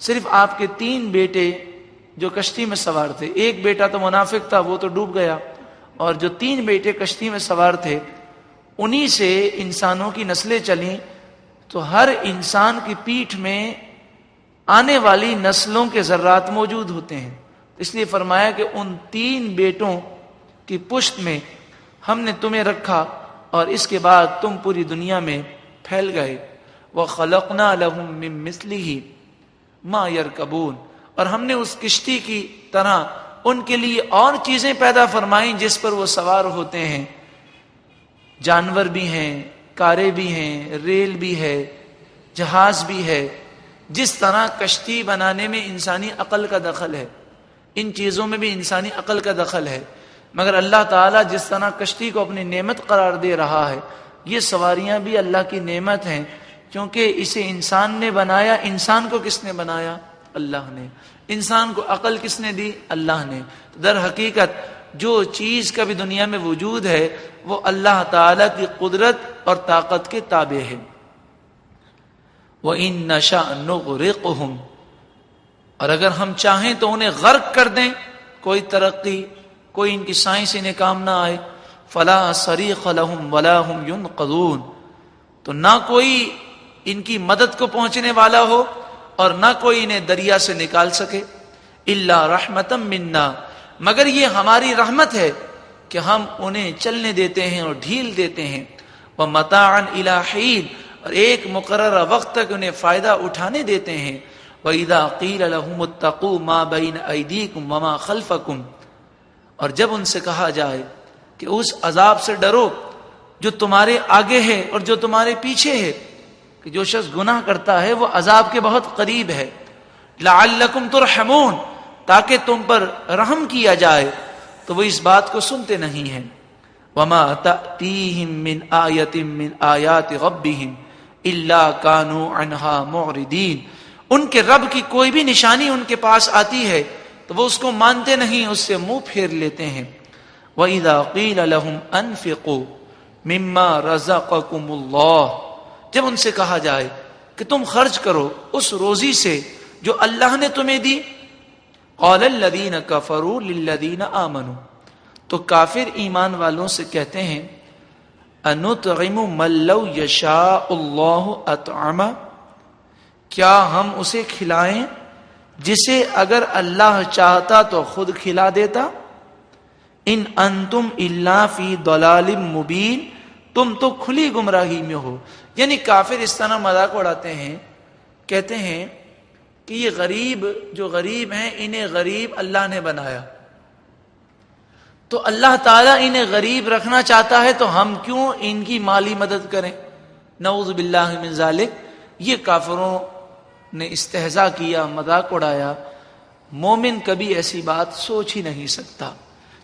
صرف آپ کے 3 بیٹے جو کشتی میں سوار تھے. ایک بیٹا تو منافق تھا، وہ تو ڈوب گیا، اور جو 3 بیٹے کشتی میں سوار تھے انہی سے انسانوں کی نسلیں چلیں. تو ہر انسان کی پیٹھ میں آنے والی نسلوں کے ذرات موجود ہوتے ہیں. اس لیے فرمایا کہ ان 3 بیٹوں کی پشت میں ہم نے تمہیں رکھا اور اس کے بعد تم پوری دنیا میں پھیل گئے. وَخَلَقْنَا لَهُم مِّن مِّثْلِهِ مَا يَرْكَبُونَ اور ہم نے اس کشتی کی طرح ان کے لیے اور چیزیں پیدا فرمائیں جس پر وہ سوار ہوتے ہیں. جانور بھی ہیں، کاریں بھی ہیں، ریل بھی ہے، جہاز بھی ہے. جس طرح کشتی بنانے میں انسانی عقل کا دخل ہے، ان چیزوں میں بھی انسانی عقل کا دخل ہے. مگر اللہ تعالیٰ جس طرح کشتی کو اپنی نعمت قرار دے رہا ہے، یہ سواریاں بھی اللہ کی نعمت ہیں، کیونکہ اسے انسان نے بنایا. انسان کو کس نے بنایا؟ اللہ نے. انسان کو عقل کس نے دی؟ اللہ نے. در حقیقت جو چیز کا بھی دنیا میں وجود ہے وہ اللہ تعالیٰ کی قدرت اور طاقت کے تابع ہے. وَإِن نَّشَأْ نُغْرِقْهُمْ اور اگر ہم چاہیں تو انہیں غرق کر دیں. کوئی ترقی، کوئی ان کی سائنس انہیں کام نہ آئے. فَلَا صَرِيخَ لَهُمْ وَلَا هُمْ يُنْقَذُونَ تو نہ کوئی ان کی مدد کو پہنچنے والا ہو اور نہ کوئی انہیں دریا سے نکال سکے. إِلَّا رَحْمَةً مِنَّا مگر یہ ہماری رحمت ہے کہ ہم انہیں چلنے دیتے ہیں اور ڈھیل دیتے ہیں. وَمَتَاعًا إِلَىٰ حِينٍ اور ایک مقررہ وقت تک انہیں فائدہ اٹھانے دیتے ہیں. وَإِذَا قِيلَ لَهُمُ اتَّقُوا مَا بَيْنَ أَيْدِيكُمْ وَمَا خَلْفَكُمْ، اور جب ان سے کہا جائے کہ اس عذاب سے ڈرو جو تمہارے آگے ہے اور جو تمہارے پیچھے ہے، کہ جو شخص گناہ کرتا ہے وہ عذاب کے بہت قریب ہے، لَعَلَّكُمْ تُرْحَمُونَ، تاکہ تم پر رحم کیا جائے، تو وہ اس بات کو سنتے نہیں ہیں۔ وَمَا تَأْتِيهِم مِّنْ آيَةٍ مِّنْ آيَاتِ رَبِّهِمْ إِلَّا كَانُوا عَنْهَا مُعْرِضِينَ، ان کے رب کی کوئی بھی نشانی ان کے پاس آتی ہے تو وہ اس کو مانتے نہیں، اس سے منہ پھیر لیتے ہیں۔ وَإِذَا قِيلَ لَهُمْ أَنفِقُوا مِمَّا رَزَقَكُمُ اللَّهُ، جب ان سے کہا جائے کہ تم خرچ کرو اس روزی سے جو اللہ نے تمہیں دی، قَالَ الَّذِينَ كَفَرُوا لِلَّذِينَ آمَنُوا، تو کافر ایمان والوں سے کہتے ہیں أَنُطْعِمُ مَن لَّوْ يَشَاءُ اللَّهُ أَطْعَمَهُ، کیا ہم اسے کھلائیں جسے اگر اللہ چاہتا تو خود کھلا دیتا؟ ان انتم الا فی ضلال مبین، تم تو کھلی گمراہی میں ہو۔ یعنی کافر اس طرح مذاق اڑاتے ہیں، کہتے ہیں کہ یہ غریب جو غریب ہیں انہیں غریب اللہ نے بنایا، تو اللہ تعالیٰ انہیں غریب رکھنا چاہتا ہے تو ہم کیوں ان کی مالی مدد کریں؟ نعوذ باللہ من ذالک۔ یہ کافروں نے استہزاء کیا، مذاق اڑایا۔ مومن کبھی ایسی بات سوچ ہی نہیں سکتا،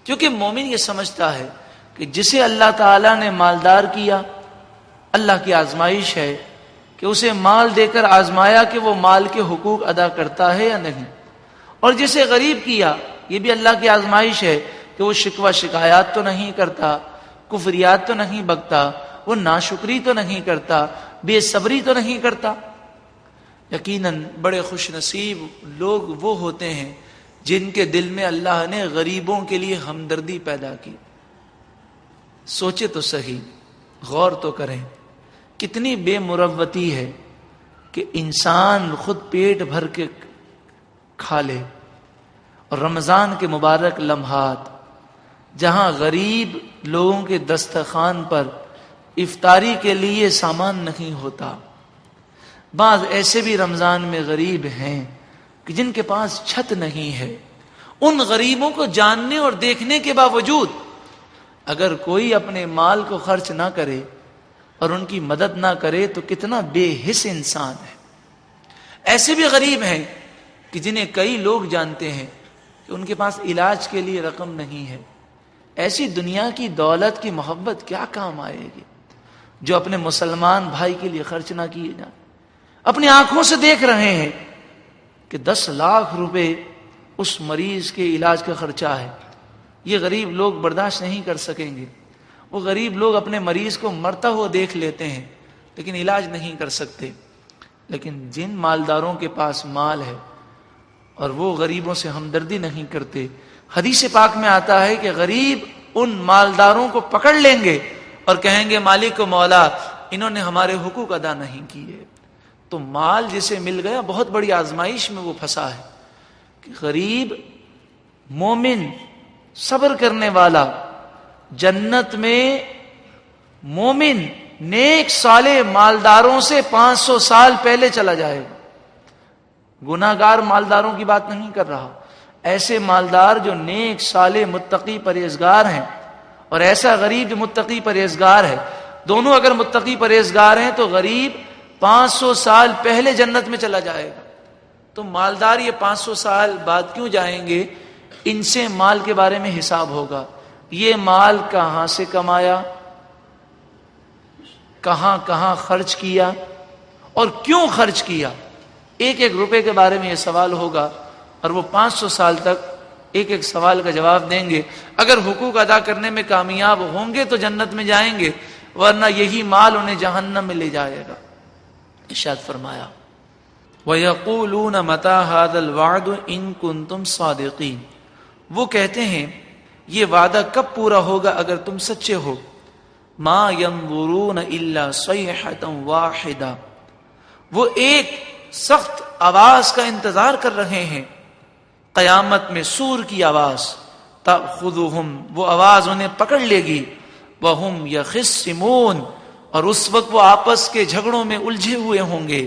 کیونکہ مومن یہ سمجھتا ہے کہ جسے اللہ تعالیٰ نے مالدار کیا، اللہ کی آزمائش ہے کہ اسے مال دے کر آزمایا کہ وہ مال کے حقوق ادا کرتا ہے یا نہیں، اور جسے غریب کیا یہ بھی اللہ کی آزمائش ہے کہ وہ شکوہ شکایات تو نہیں کرتا، کفریات تو نہیں بکتا، وہ ناشکری تو نہیں کرتا، بے صبری تو نہیں کرتا۔ یقیناً بڑے خوش نصیب لوگ وہ ہوتے ہیں جن کے دل میں اللہ نے غریبوں کے لیے ہمدردی پیدا کی۔ سوچے تو صحیح، غور تو کریں، کتنی بے مروتی ہے کہ انسان خود پیٹ بھر کے کھا لے، اور رمضان کے مبارک لمحات جہاں غریب لوگوں کے دسترخوان پر افطاری کے لیے سامان نہیں ہوتا۔ بعض ایسے بھی رمضان میں غریب ہیں کہ جن کے پاس چھت نہیں ہے۔ ان غریبوں کو جاننے اور دیکھنے کے باوجود اگر کوئی اپنے مال کو خرچ نہ کرے اور ان کی مدد نہ کرے تو کتنا بے حس انسان ہے۔ ایسے بھی غریب ہیں کہ جنہیں کئی لوگ جانتے ہیں کہ ان کے پاس علاج کے لیے رقم نہیں ہے۔ ایسی دنیا کی دولت کی محبت کیا کام آئے گی جو اپنے مسلمان بھائی کے لیے خرچ نہ کیے جائیں۔ اپنی آنکھوں سے دیکھ رہے ہیں کہ 10 لاکھ روپے اس مریض کے علاج کا خرچہ ہے، یہ غریب لوگ برداشت نہیں کر سکیں گے۔ وہ غریب لوگ اپنے مریض کو مرتا ہوا دیکھ لیتے ہیں لیکن علاج نہیں کر سکتے۔ لیکن جن مالداروں کے پاس مال ہے اور وہ غریبوں سے ہمدردی نہیں کرتے، حدیث پاک میں آتا ہے کہ غریب ان مالداروں کو پکڑ لیں گے اور کہیں گے مالک و مولا انہوں نے ہمارے حقوق ادا نہیں کیے۔ تو مال جسے مل گیا بہت بڑی آزمائش میں وہ پھنسا ہے کہ غریب مومن صبر کرنے والا جنت میں مومن نیک صالح مالداروں سے 500 سال پہلے چلا جائے گا۔ گناہگار مالداروں کی بات نہیں کر رہا، ایسے مالدار جو نیک صالح متقی پرہیزگار ہیں، اور ایسا غریب جو متقی پرہیزگار ہے۔ دونوں اگر متقی پرہیزگار ہیں تو غریب 500 سال پہلے جنت میں چلا جائے گا۔ تو مالدار یہ 500 سال بعد کیوں جائیں گے؟ ان سے مال کے بارے میں حساب ہوگا۔ یہ مال کہاں سے کمایا، کہاں کہاں خرچ کیا اور کیوں خرچ کیا، ایک ایک روپے کے بارے میں یہ سوال ہوگا، اور وہ 500 سال تک ایک ایک سوال کا جواب دیں گے۔ اگر حقوق ادا کرنے میں کامیاب ہوں گے تو جنت میں جائیں گے، ورنہ یہی مال انہیں جہنم میں لے جائے گا۔ ارشاد فرمایا وَيَقُولُونَ مَتَى هَذَا الْوَعْدُ إِن كُنتُمْ صَادِقِينَ، وہ کہتے ہیں یہ وعدہ کب پورا ہوگا اگر تم سچے ہو۔ مَا يَنظُرُونَ إِلَّا صَيْحَةً وَاحِدَةً، وہ ایک سخت آواز کا انتظار کر رہے ہیں، قیامت میں سور کی آواز، تأخذهم، وہ آواز انہیں پکڑ لے گی، وَهُمْ يَخِصِّمُونَ، اور اس وقت وہ آپس کے جھگڑوں میں الجھے ہوئے ہوں گے۔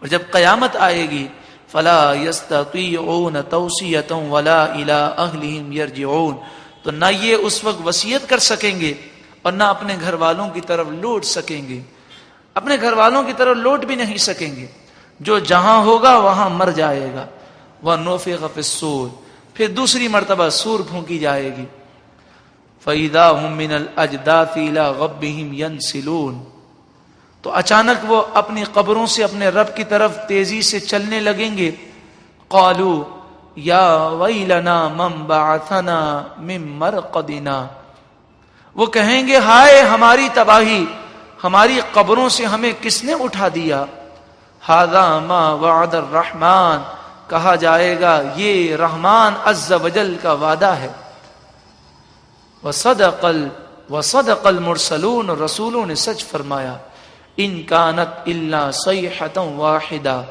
اور جب قیامت آئے گی فلا يستطيعون توصیۃ ولا الى اہلہم یرجعون، تو نہ یہ اس وقت وصیت کر سکیں گے اور نہ اپنے گھر والوں کی طرف لوٹ سکیں گے، اپنے گھر والوں کی طرف لوٹ بھی نہیں سکیں گے، جو جہاں ہوگا وہاں مر جائے گا۔ وَنُفِخَ فِي الصُّورِ، پھر دوسری مرتبہ سور پھونکی جائے گی۔ فَإِذَا هُم مِّنَ الْأَجْدَاثِ إِلَىٰ رَبِّهِمْ يَنْسِلُونَ، تو اچانک وہ اپنی قبروں سے اپنے رب کی طرف تیزی سے چلنے لگیں گے۔ قالوا یا ویلنا من بعثنا من مرقدنا، وہ کہیں گے ہائے ہماری تباہی، ہماری قبروں سے ہمیں کس نے اٹھا دیا۔ ھذا ما وعد الرحمن، کہا جائے گا یہ رحمان عز وجل کا وعدہ ہے۔ وصدق المرسلون، رسولوں نے سچ فرمایا۔ ان کانت الا صیحۃ واحدہ،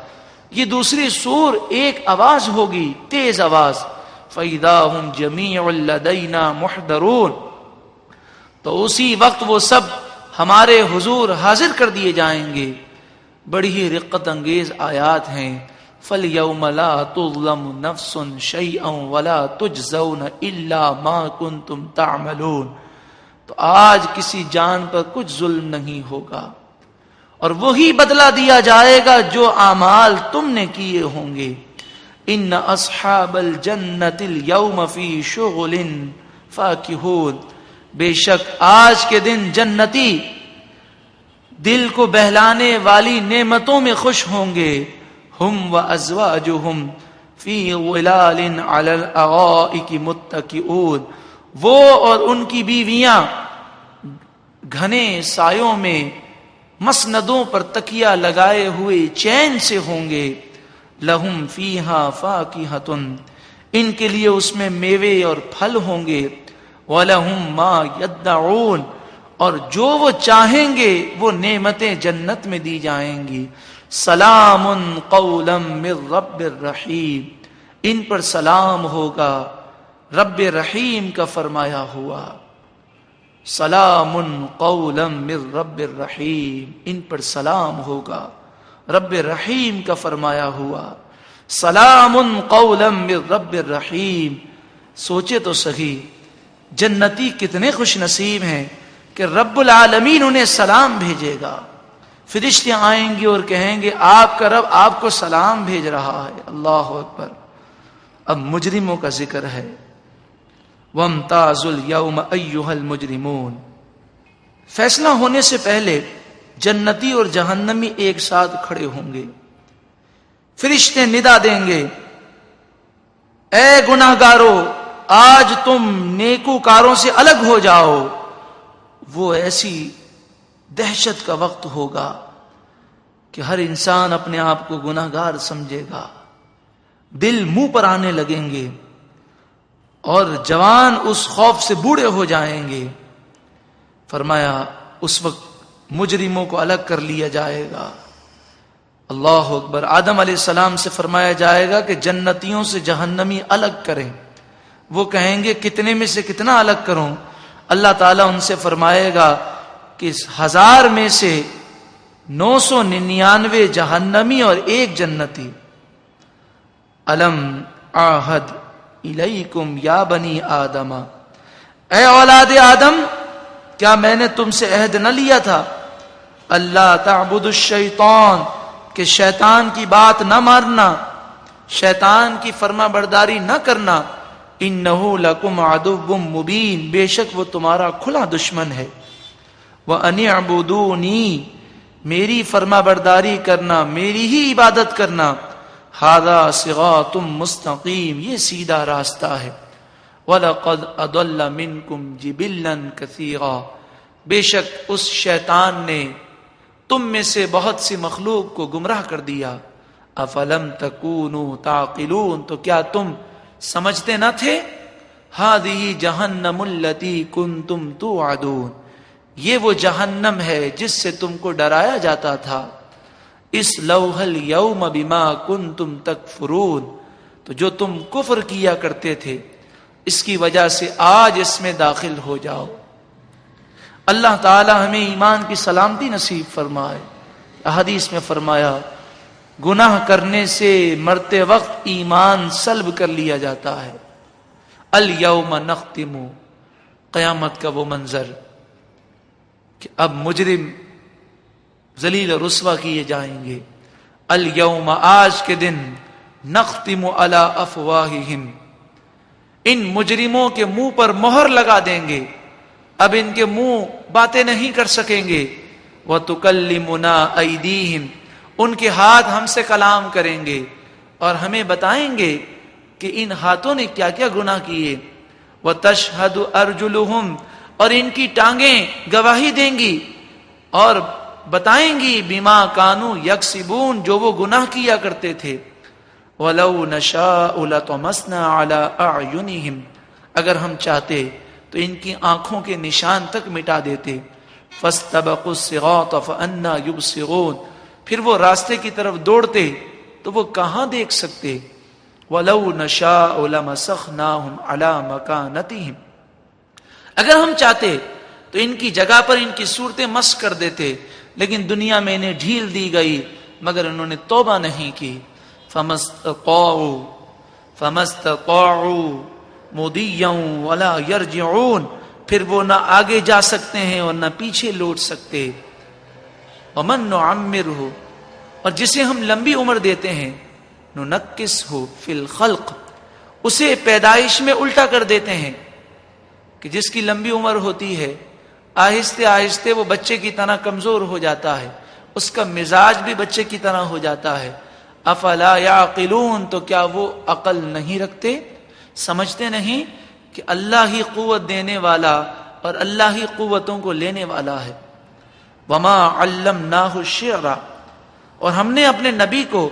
یہ دوسری سور ایک آواز ہوگی، تیز آواز۔ فاذا هم جميع لدینا محضرون، تو اسی وقت وہ سب ہمارے حضور حاضر کر دیے جائیں گے۔ بڑی ہی رقت انگیز آیات ہیں۔ فَالْيَوْمَ لَا تُظْلَمُ نَفْسٌ شَيْئًا وَلَا تُجْزَوْنَ إِلَّا مَا كُنْتُمْ تَعْمَلُونَ، تو آج کسی جان پر کچھ ظلم نہیں ہوگا اور وہی بدلہ دیا جائے گا جو اعمال تم نے کیے ہوں گے۔ ان اصحاب الجنت اليوم فی شغل فاکہون، بے شک آج کے دن جنتی دل کو بہلانے والی نعمتوں میں خوش ہوں گے۔ ہم وازواجہم فی ظلال علی الارائک متکئون، وہ اور ان کی بیویاں گھنے سایوں میں مسندوں پر تکیہ لگائے ہوئے چین سے ہوں گے۔ لہم فیہا فاکہۃ، ان کے لیے اس میں میوے اور پھل ہوں گے۔ وَلَهُمْ مَا يَدَّعُونَ، اور جو وہ چاہیں گے وہ نعمتیں جنت میں دی جائیں گی۔ سلام قولا من رب الرحیم، ان پر سلام ہوگا رب رحیم کا فرمایا ہوا۔ سلام قولا من رب الرحیم، ان پر سلام ہوگا رب رحیم کا فرمایا ہوا۔ سلام قولا من رب الرحیم، سوچے تو صحیح جنتی کتنے خوش نصیب ہیں کہ رب العالمین انہیں سلام بھیجے گا۔ فرشتے آئیں گے اور کہیں گے آپ کا رب آپ کو سلام بھیج رہا ہے۔ اللہ اکبر۔ اب مجرموں کا ذکر ہے۔ وَامْتَازُوا الْيَوْمَ أَيُّهَا الْمُجْرِمُونَ، فیصلہ ہونے سے پہلے جنتی اور جہنمی ایک ساتھ کھڑے ہوں گے۔ فرشتے ندا دیں گے اے گناہگارو آج تم نیکوکاروں سے الگ ہو جاؤ۔ وہ ایسی دہشت کا وقت ہوگا کہ ہر انسان اپنے آپ کو گناہگار سمجھے گا، دل منہ پر آنے لگیں گے اور جوان اس خوف سے بوڑھے ہو جائیں گے۔ فرمایا اس وقت مجرموں کو الگ کر لیا جائے گا۔ اللہ اکبر۔ آدم علیہ السلام سے فرمایا جائے گا کہ جنتیوں سے جہنمی الگ کریں۔ وہ کہیں گے کتنے میں سے کتنا الگ کروں؟ اللہ تعالیٰ ان سے فرمائے گا کہ 1000 میں سے 999 جہنمی اور 1 جنتی۔ الم عہد الیکم یا بنی آدم، اے اولاد آدم کیا میں نے تم سے عہد نہ لیا تھا اللہ تعبدوا الشیطان، کہ شیطان کی بات نہ ماننا، شیطان کی فرما برداری نہ کرنا۔ انہ لکم عدو مبین، بے شک وہ تمہارا کھلا دشمن ہے۔ وَأَنِ اعْبُدُونِی، میری فرما برداری کرنا، میری ہی عبادت کرنا۔ ھذا صراط مستقیم، یہ سیدھا راستہ ہے۔ وَلَقَدْ أَضَلَّ مِنْكُمْ جِبِلًّا كَثِيرًا، بے شک اس شیطان نے تم میں سے بہت سی مخلوق کو گمراہ کر دیا۔ افلم تکونوا تعقلون، تو کیا تم سمجھتے نہ تھے؟ ھذہ جہنم التی کنتم توعدون، یہ وہ جہنم ہے جس سے تم کو ڈرایا جاتا تھا۔ اصلوھا الیوم بما کنتم تکفرون، تو جو تم کفر کیا کرتے تھے اس کی وجہ سے آج اس میں داخل ہو جاؤ۔ اللہ تعالی ہمیں ایمان کی سلامتی نصیب فرمائے۔ حدیث میں فرمایا گناہ کرنے سے مرتے وقت ایمان سلب کر لیا جاتا ہے. الیوم نختم، قیامت کا وہ منظر کہ اب مجرم ذلیل و رسوا کیے جائیں گے. الیوم، آج کے دن، نختم علی افواہہم، ان مجرموں کے منہ پر مہر لگا دیں گے، اب ان کے منہ باتیں نہیں کر سکیں گے. وتکلمنا ایدیہم، ان کے ہاتھ ہم سے کلام کریں گے اور ہمیں بتائیں گے کہ ان ہاتھوں نے کیا کیا گناہ کیے. وتشہد ارجلہم، اور ان کی ٹانگیں گواہی دیں گی اور بتائیں گی بما کانوا یکسبون، جو وہ گناہ کیا کرتے تھے. وَلَوْ نَشَاءُ لَطَمَسْنَا عَلَىٰ أَعْيُنِهِمْ، اگر ہم چاہتے تو ان کی آنکھوں کے نشان تک مٹا دیتے. فَاسْتَبَقُوا الصِّرَاطَ فَأَنَّىٰ يُبْصِرُونَ، پھر وہ راستے کی طرف دوڑتے تو وہ کہاں دیکھ سکتے. وَلَوْ نَشَاءُ لَمَسَخْنَاهُمْ عَلَىٰ مَكَانَتِهِمْ، اگر ہم چاہتے تو ان کی جگہ پر ان کی صورتیں مسخ کر دیتے، لیکن دنیا میں انہیں ڈھیل دی گئی مگر انہوں نے توبہ نہیں کی. فَمَسْتَطَاعُوا مُضِيًّا وَلَا يَرْجِعُونَ، پھر وہ نہ آگے جا سکتے ہیں اور نہ پیچھے لوٹ سکتے. وَمَن نُعَمِّرْهُ، اور جسے ہم لمبی عمر دیتے ہیں، نُنَكِّسْهُ فِي الْخَلْقِ، اسے پیدائش میں الٹا کر دیتے ہیں. کہ جس کی لمبی عمر ہوتی ہے آہستہ آہستہ وہ بچے کی طرح کمزور ہو جاتا ہے، اس کا مزاج بھی بچے کی طرح ہو جاتا ہے. افلا یعقلون، تو کیا وہ عقل نہیں رکھتے، سمجھتے نہیں کہ اللہ ہی قوت دینے والا اور اللہ ہی قوتوں کو لینے والا ہے. وما علمناہ الشعر، اور ہم نے اپنے نبی کو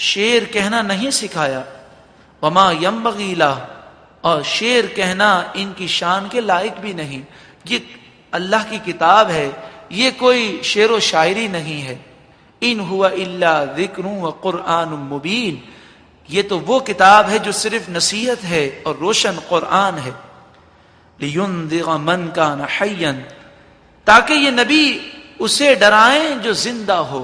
شعر کہنا نہیں سکھایا. وما ینبغی لہ، اور شعر کہنا ان کی شان کے لائق بھی نہیں. یہ اللہ کی کتاب ہے، یہ کوئی شعر و شاعری نہیں ہے. ان ہوا الا ذکر و قرآن مبین، یہ تو وہ کتاب ہے جو صرف نصیحت ہے اور روشن قرآن ہے. لینذر من کان حیا، تاکہ یہ نبی اسے ڈرائیں جو زندہ ہو.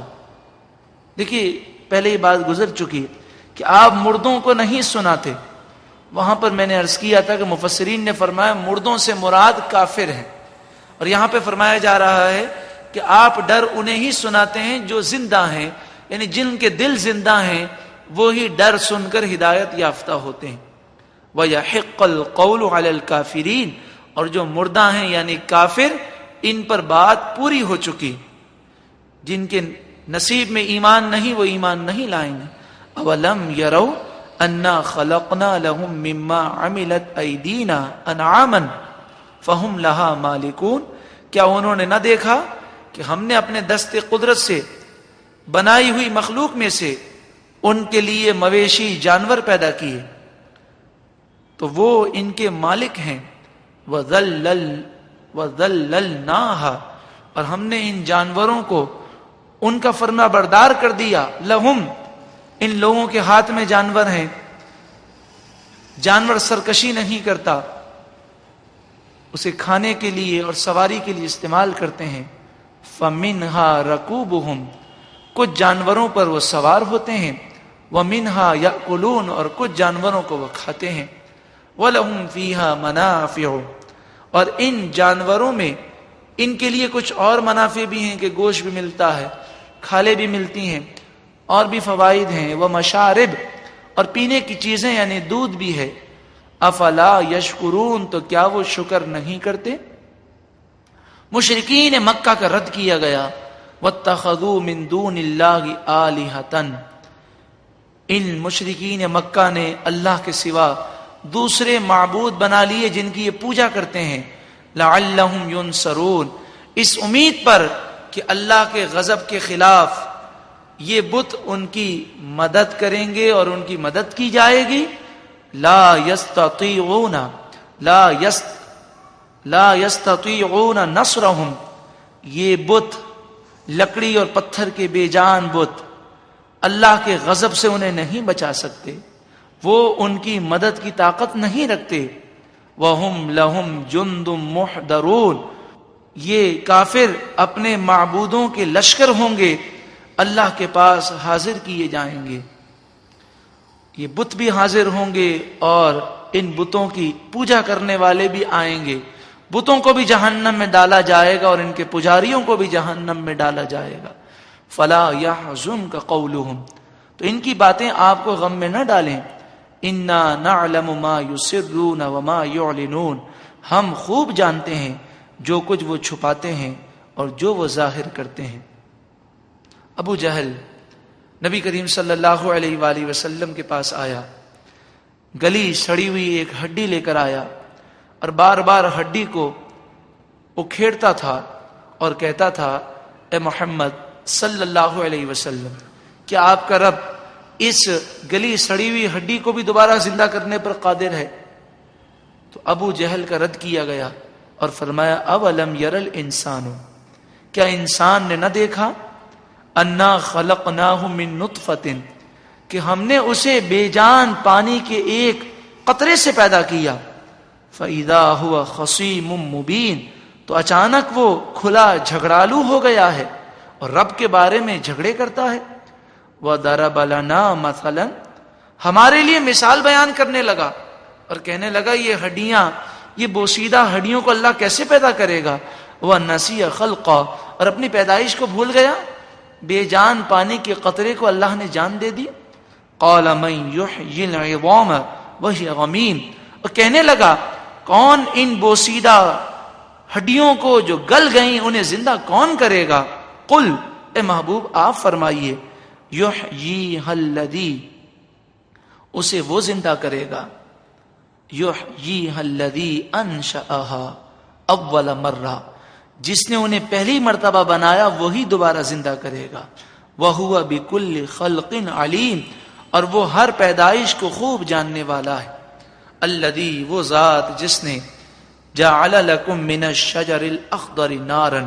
دیکھیے پہلے یہ بات گزر چکی کہ آپ مردوں کو نہیں سناتے. وہاں پر میں نے عرض کیا تھا کہ مفسرین نے فرمایا مردوں سے مراد کافر ہیں، اور یہاں پہ فرمایا جا رہا ہے کہ آپ ڈر انہیں ہی سناتے ہیں جو زندہ ہیں، یعنی جن کے دل زندہ ہیں وہی ڈر سن کر ہدایت یافتہ ہوتے ہیں. وَيَحِقَّ الْقَوْلُ عَلَى الْكَافِرِينَ، اور جو مردہ ہیں یعنی کافر، ان پر بات پوری ہو چکی. جن کے نصیب میں ایمان نہیں وہ ایمان نہیں لائیں گے. اولم یروا انا خلقنا لهم مما عملت ایدینا انعاما فهم لها مالکون، کیا انہوں نے نہ دیکھا کہ ہم نے اپنے دست قدرت سے بنائی ہوئی مخلوق میں سے ان کے لیے مویشی جانور پیدا کیے تو وہ ان کے مالک ہیں. وَذَلَّلْنَاهَا، اور ہم نے ان جانوروں کو ان کا فرما بردار کر دیا. لہم، ان لوگوں کے ہاتھ میں جانور ہیں، جانور سرکشی نہیں کرتا، اسے کھانے کے لیے اور سواری کے لیے استعمال کرتے ہیں. فَمِنْهَا رَكُوبُهُمْ، کچھ جانوروں پر وہ سوار ہوتے ہیں. وَمِنْهَا يَأْكُلُونَ، اور کچھ جانوروں کو وہ کھاتے ہیں. وَلَهُمْ فِيهَا مَنَافِعُ، اور ان جانوروں میں ان کے لیے کچھ اور منافع بھی ہیں کہ گوشت بھی ملتا ہے، کھالیں بھی ملتی ہیں، اور بھی فوائد ہیں. وَمَشَارِبُ، اور پینے کی چیزیں یعنی دودھ بھی ہے. افلا یشکرون، تو کیا وہ شکر نہیں کرتے. مشرکین مکہ کا رد کیا گیا. وَاتَّخَذُوا مِن دُونِ اللَّهِ آلِهَةً، ان مشرکین مکہ نے اللہ کے سوا دوسرے معبود بنا لیے جن کی یہ پوجا کرتے ہیں. لعلہم ینصرون، اس امید پر کہ اللہ کے غضب کے خلاف یہ بت ان کی مدد کریں گے اور ان کی مدد کی جائے گی. لا یستطیعون نصرہم، یہ بت لکڑی اور پتھر کے بے جان بت اللہ کے غضب سے انہیں نہیں بچا سکتے، وہ ان کی مدد کی طاقت نہیں رکھتے. وَهُمْ لَهُمْ جُنْدٌ مُحْضَرُونَ، یہ کافر اپنے معبودوں کے لشکر ہوں گے، اللہ کے پاس حاضر کیے جائیں گے. یہ بت بھی حاضر ہوں گے اور ان بتوں کی پوجا کرنے والے بھی آئیں گے. بتوں کو بھی جہنم میں ڈالا جائے گا اور ان کے پجاریوں کو بھی جہنم میں ڈالا جائے گا. فلا يحزنك قولهم، تو ان کی باتیں آپ کو غم میں نہ ڈالیں. انا نعلم ما يسرون وما يعلنون، ہم خوب جانتے ہیں جو کچھ وہ چھپاتے ہیں اور جو وہ ظاہر کرتے ہیں. ابو جہل نبی کریم صلی اللہ علیہ وآلہ وسلم کے پاس آیا، گلی سڑی ہوئی ایک ہڈی لے کر آیا اور بار بار ہڈی کو اکھیڑتا تھا اور کہتا تھا اے محمد صلی اللہ علیہ وسلم، کیا آپ کا رب اس گلی سڑی ہوئی ہڈی کو بھی دوبارہ زندہ کرنے پر قادر ہے؟ تو ابو جہل کا رد کیا گیا اور فرمایا اولم یر الانسان، کیا انسان نے نہ دیکھا انا خلقناہ من نطفۃ، کہ ہم نے اسے بے جان پانی کے ایک قطرے سے پیدا کیا. فَإِذَا هُوَ خَصِيمٌ مُبِينٌ، تو اچانک وہ کھلا جھگڑالو ہو گیا ہے اور رب کے بارے میں جھگڑے کرتا ہے. وَضَرَبَ لَنَا مَثَلًا، ہمارے لیے مثال بیان کرنے لگا اور کہنے لگا یہ ہڈیاں، یہ بوسیدہ ہڈیوں کو اللہ کیسے پیدا کرے گا. وَنَسِيَ خَلْقَهُ، اور اپنی پیدائش کو بھول گیا. بے جان پانی کے قطرے کو اللہ نے جان دے دی. قَالَ مَن يُحْيِي الْعِظَامَ وَهِيَ رَمِيمٌ، اور کہنے لگا کون ان بوسیدہ ہڈیوں کو جو گل گئیں انہیں زندہ کون کرے گا. قل، اے محبوب آپ فرمائیے، یحییھا الذی، اسے وہ زندہ کرے گا، یحییھا الذی انشأھا اول مرہ، جس نے انہیں پہلی مرتبہ بنایا وہی دوبارہ زندہ کرے گا. وَهُوَ بِكُلِّ خَلْقٍ عَلِيمٌ، اور وہ ہر پیدائش کو خوب جاننے والا ہے. الذی، وہ ذات جس نے جعل لکم من الشجر الاخضر نارا،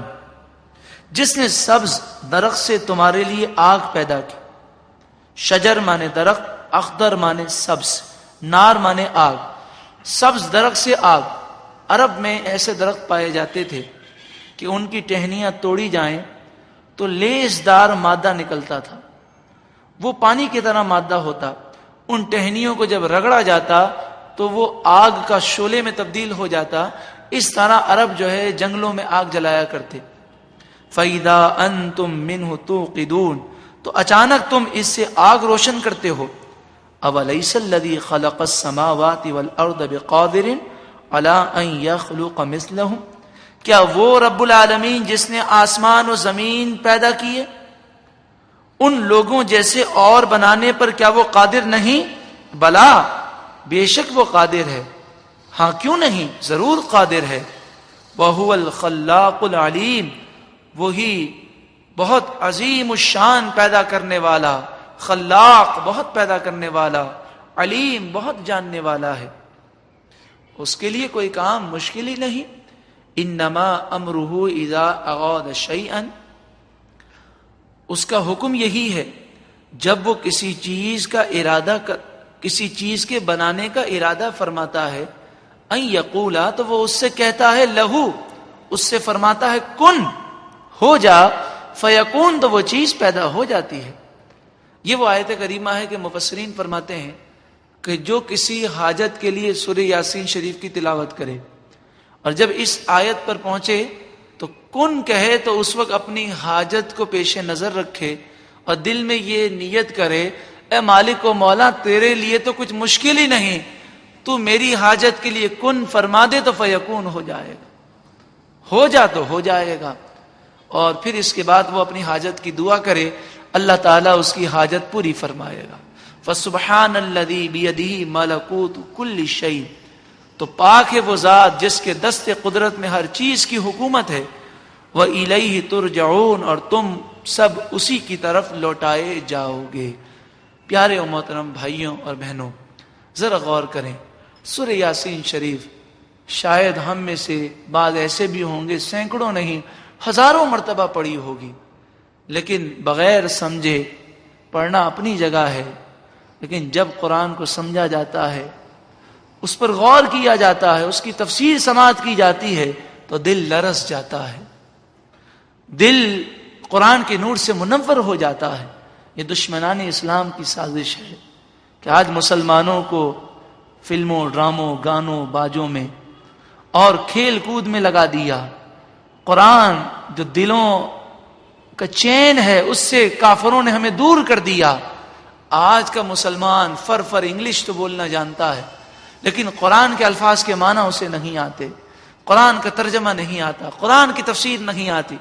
جس نے سبز درخت سے تمہارے لیے آگ پیدا کی. شجر مانے درخت، اخضر مانے سبز، نار مانے آگ. سبز درخت سے آگ. عرب میں ایسے درخت پائے جاتے تھے کہ ان کی ٹہنیاں توڑی جائیں تو لیسدار مادہ نکلتا تھا، وہ پانی کی طرح مادہ ہوتا. ان ٹہنیوں کو جب رگڑا جاتا تو وہ آگ کا شعلے میں تبدیل ہو جاتا. اس طرح عرب جو ہے جنگلوں میں آگ جلایا کرتے. فَإِذَا أَنْتُمْ مِنْهُ تُوقِدُونَ، تو اچانک تم اس سے آگ روشن کرتے ہو. أَوَلَيْسَ الَّذِي خَلَقَ السَّمَاوَاتِ وَالْأَرْضَ بِقَادِرٍ عَلَىٰ أَنْ يَخْلُقَ مِثْلَهُمْ، کیا وہ رب العالمین جس نے آسمان و زمین پیدا کیے ان لوگوں جیسے اور بنانے پر کیا وہ قادر نہیں؟ بلا، بے شک وہ قادر ہے. ہاں کیوں نہیں، ضرور قادر ہے. وَهُوَ الْخَلَّاقُ الْعَلِيمُ، وہی بہت عظیم الشان پیدا کرنے والا، خلاق بہت پیدا کرنے والا، علیم بہت جاننے والا ہے. اس کے لیے کوئی کام مشکل ہی نہیں. انما امرہ اذا اراد شیئا، اس کا حکم یہی ہے جب وہ کسی چیز کے بنانے کا ارادہ فرماتا ہے. ان یقولا، تو وہ اس سے کہتا ہے لہو، اس سے فرماتا ہے کن، ہو جا. فیکون، تو وہ چیز پیدا ہو جاتی ہے. یہ وہ آیت کریمہ ہے کہ مفسرین فرماتے ہیں کہ جو کسی حاجت کے لیے سورہ یاسین شریف کی تلاوت کرے اور جب اس آیت پر پہنچے تو کن کہے تو اس وقت اپنی حاجت کو پیش نظر رکھے اور دل میں یہ نیت کرے اے مالک و مولا تیرے لیے تو کچھ مشکل ہی نہیں، تو میری حاجت کے لیے کن فرما دے تو فیکون ہو جائے گا، ہو جا تو ہو جائے گا. اور پھر اس کے بعد وہ اپنی حاجت کی دعا کرے، اللہ تعالیٰ اس کی حاجت پوری فرمائے گا. فسبحان الذی بیدہ ملکوت کل شیء، تو پاک ہے وہ ذات جس کے دست قدرت میں ہر چیز کی حکومت ہے. وَإِلَيْهِ تُرْجَعُونَ، اور تم سب اسی کی طرف لوٹائے جاؤ گے. پیارے و محترم بھائیوں اور بہنوں، ذرا غور کریں. سورہ یاسین شریف شاید ہم میں سے بعض ایسے بھی ہوں گے سینکڑوں نہیں ہزاروں مرتبہ پڑھی ہوگی، لیکن بغیر سمجھے پڑھنا اپنی جگہ ہے، لیکن جب قرآن کو سمجھا جاتا ہے، اس پر غور کیا جاتا ہے، اس کی تفسیر سماعت کی جاتی ہے تو دل لرز جاتا ہے، دل قرآن کے نور سے منور ہو جاتا ہے۔ یہ دشمنان اسلام کی سازش ہے کہ آج مسلمانوں کو فلموں، ڈراموں، گانوں، باجوں میں اور کھیل کود میں لگا دیا۔ قرآن جو دلوں کا چین ہے اس سے کافروں نے ہمیں دور کر دیا۔ آج کا مسلمان فر انگلش تو بولنا جانتا ہے، لیکن قرآن کے الفاظ کے معنی اسے نہیں آتے، قرآن کا ترجمہ نہیں آتا، قرآن کی تفسیر نہیں آتی۔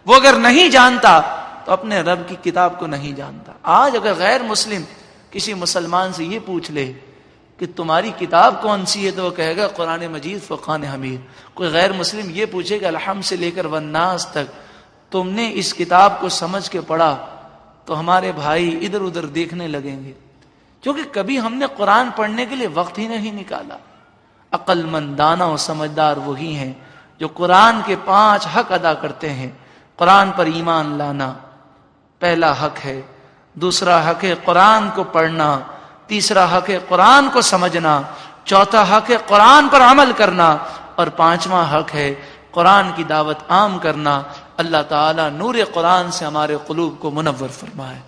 وہ اگر نہیں جانتا تو اپنے رب کی کتاب کو نہیں جانتا۔ آج اگر غیر مسلم کسی مسلمان سے یہ پوچھ لے کہ تمہاری کتاب کون سی ہے تو وہ کہے گا قرآن مجید فرقان حمید۔ کوئی غیر مسلم یہ پوچھے کہ الحمد سے لے کر والناس تک تم نے اس کتاب کو سمجھ کے پڑھا، تو ہمارے بھائی ادھر ادھر دیکھنے لگیں گے، کیونکہ کبھی ہم نے قرآن پڑھنے کے لیے وقت ہی نہیں نکالا۔ عقل مند، دانا و سمجھدار وہی ہیں جو قرآن کے 5 حق ادا کرتے ہیں۔ قرآن پر ایمان لانا پہلا حق ہے، دوسرا حق ہے قرآن کو پڑھنا، تیسرا حق ہے قرآن کو سمجھنا، چوتھا حق ہے قرآن پر عمل کرنا، اور 5واں حق ہے قرآن کی دعوت عام کرنا۔ اللہ تعالیٰ نور قرآن سے ہمارے قلوب کو منور فرمائے۔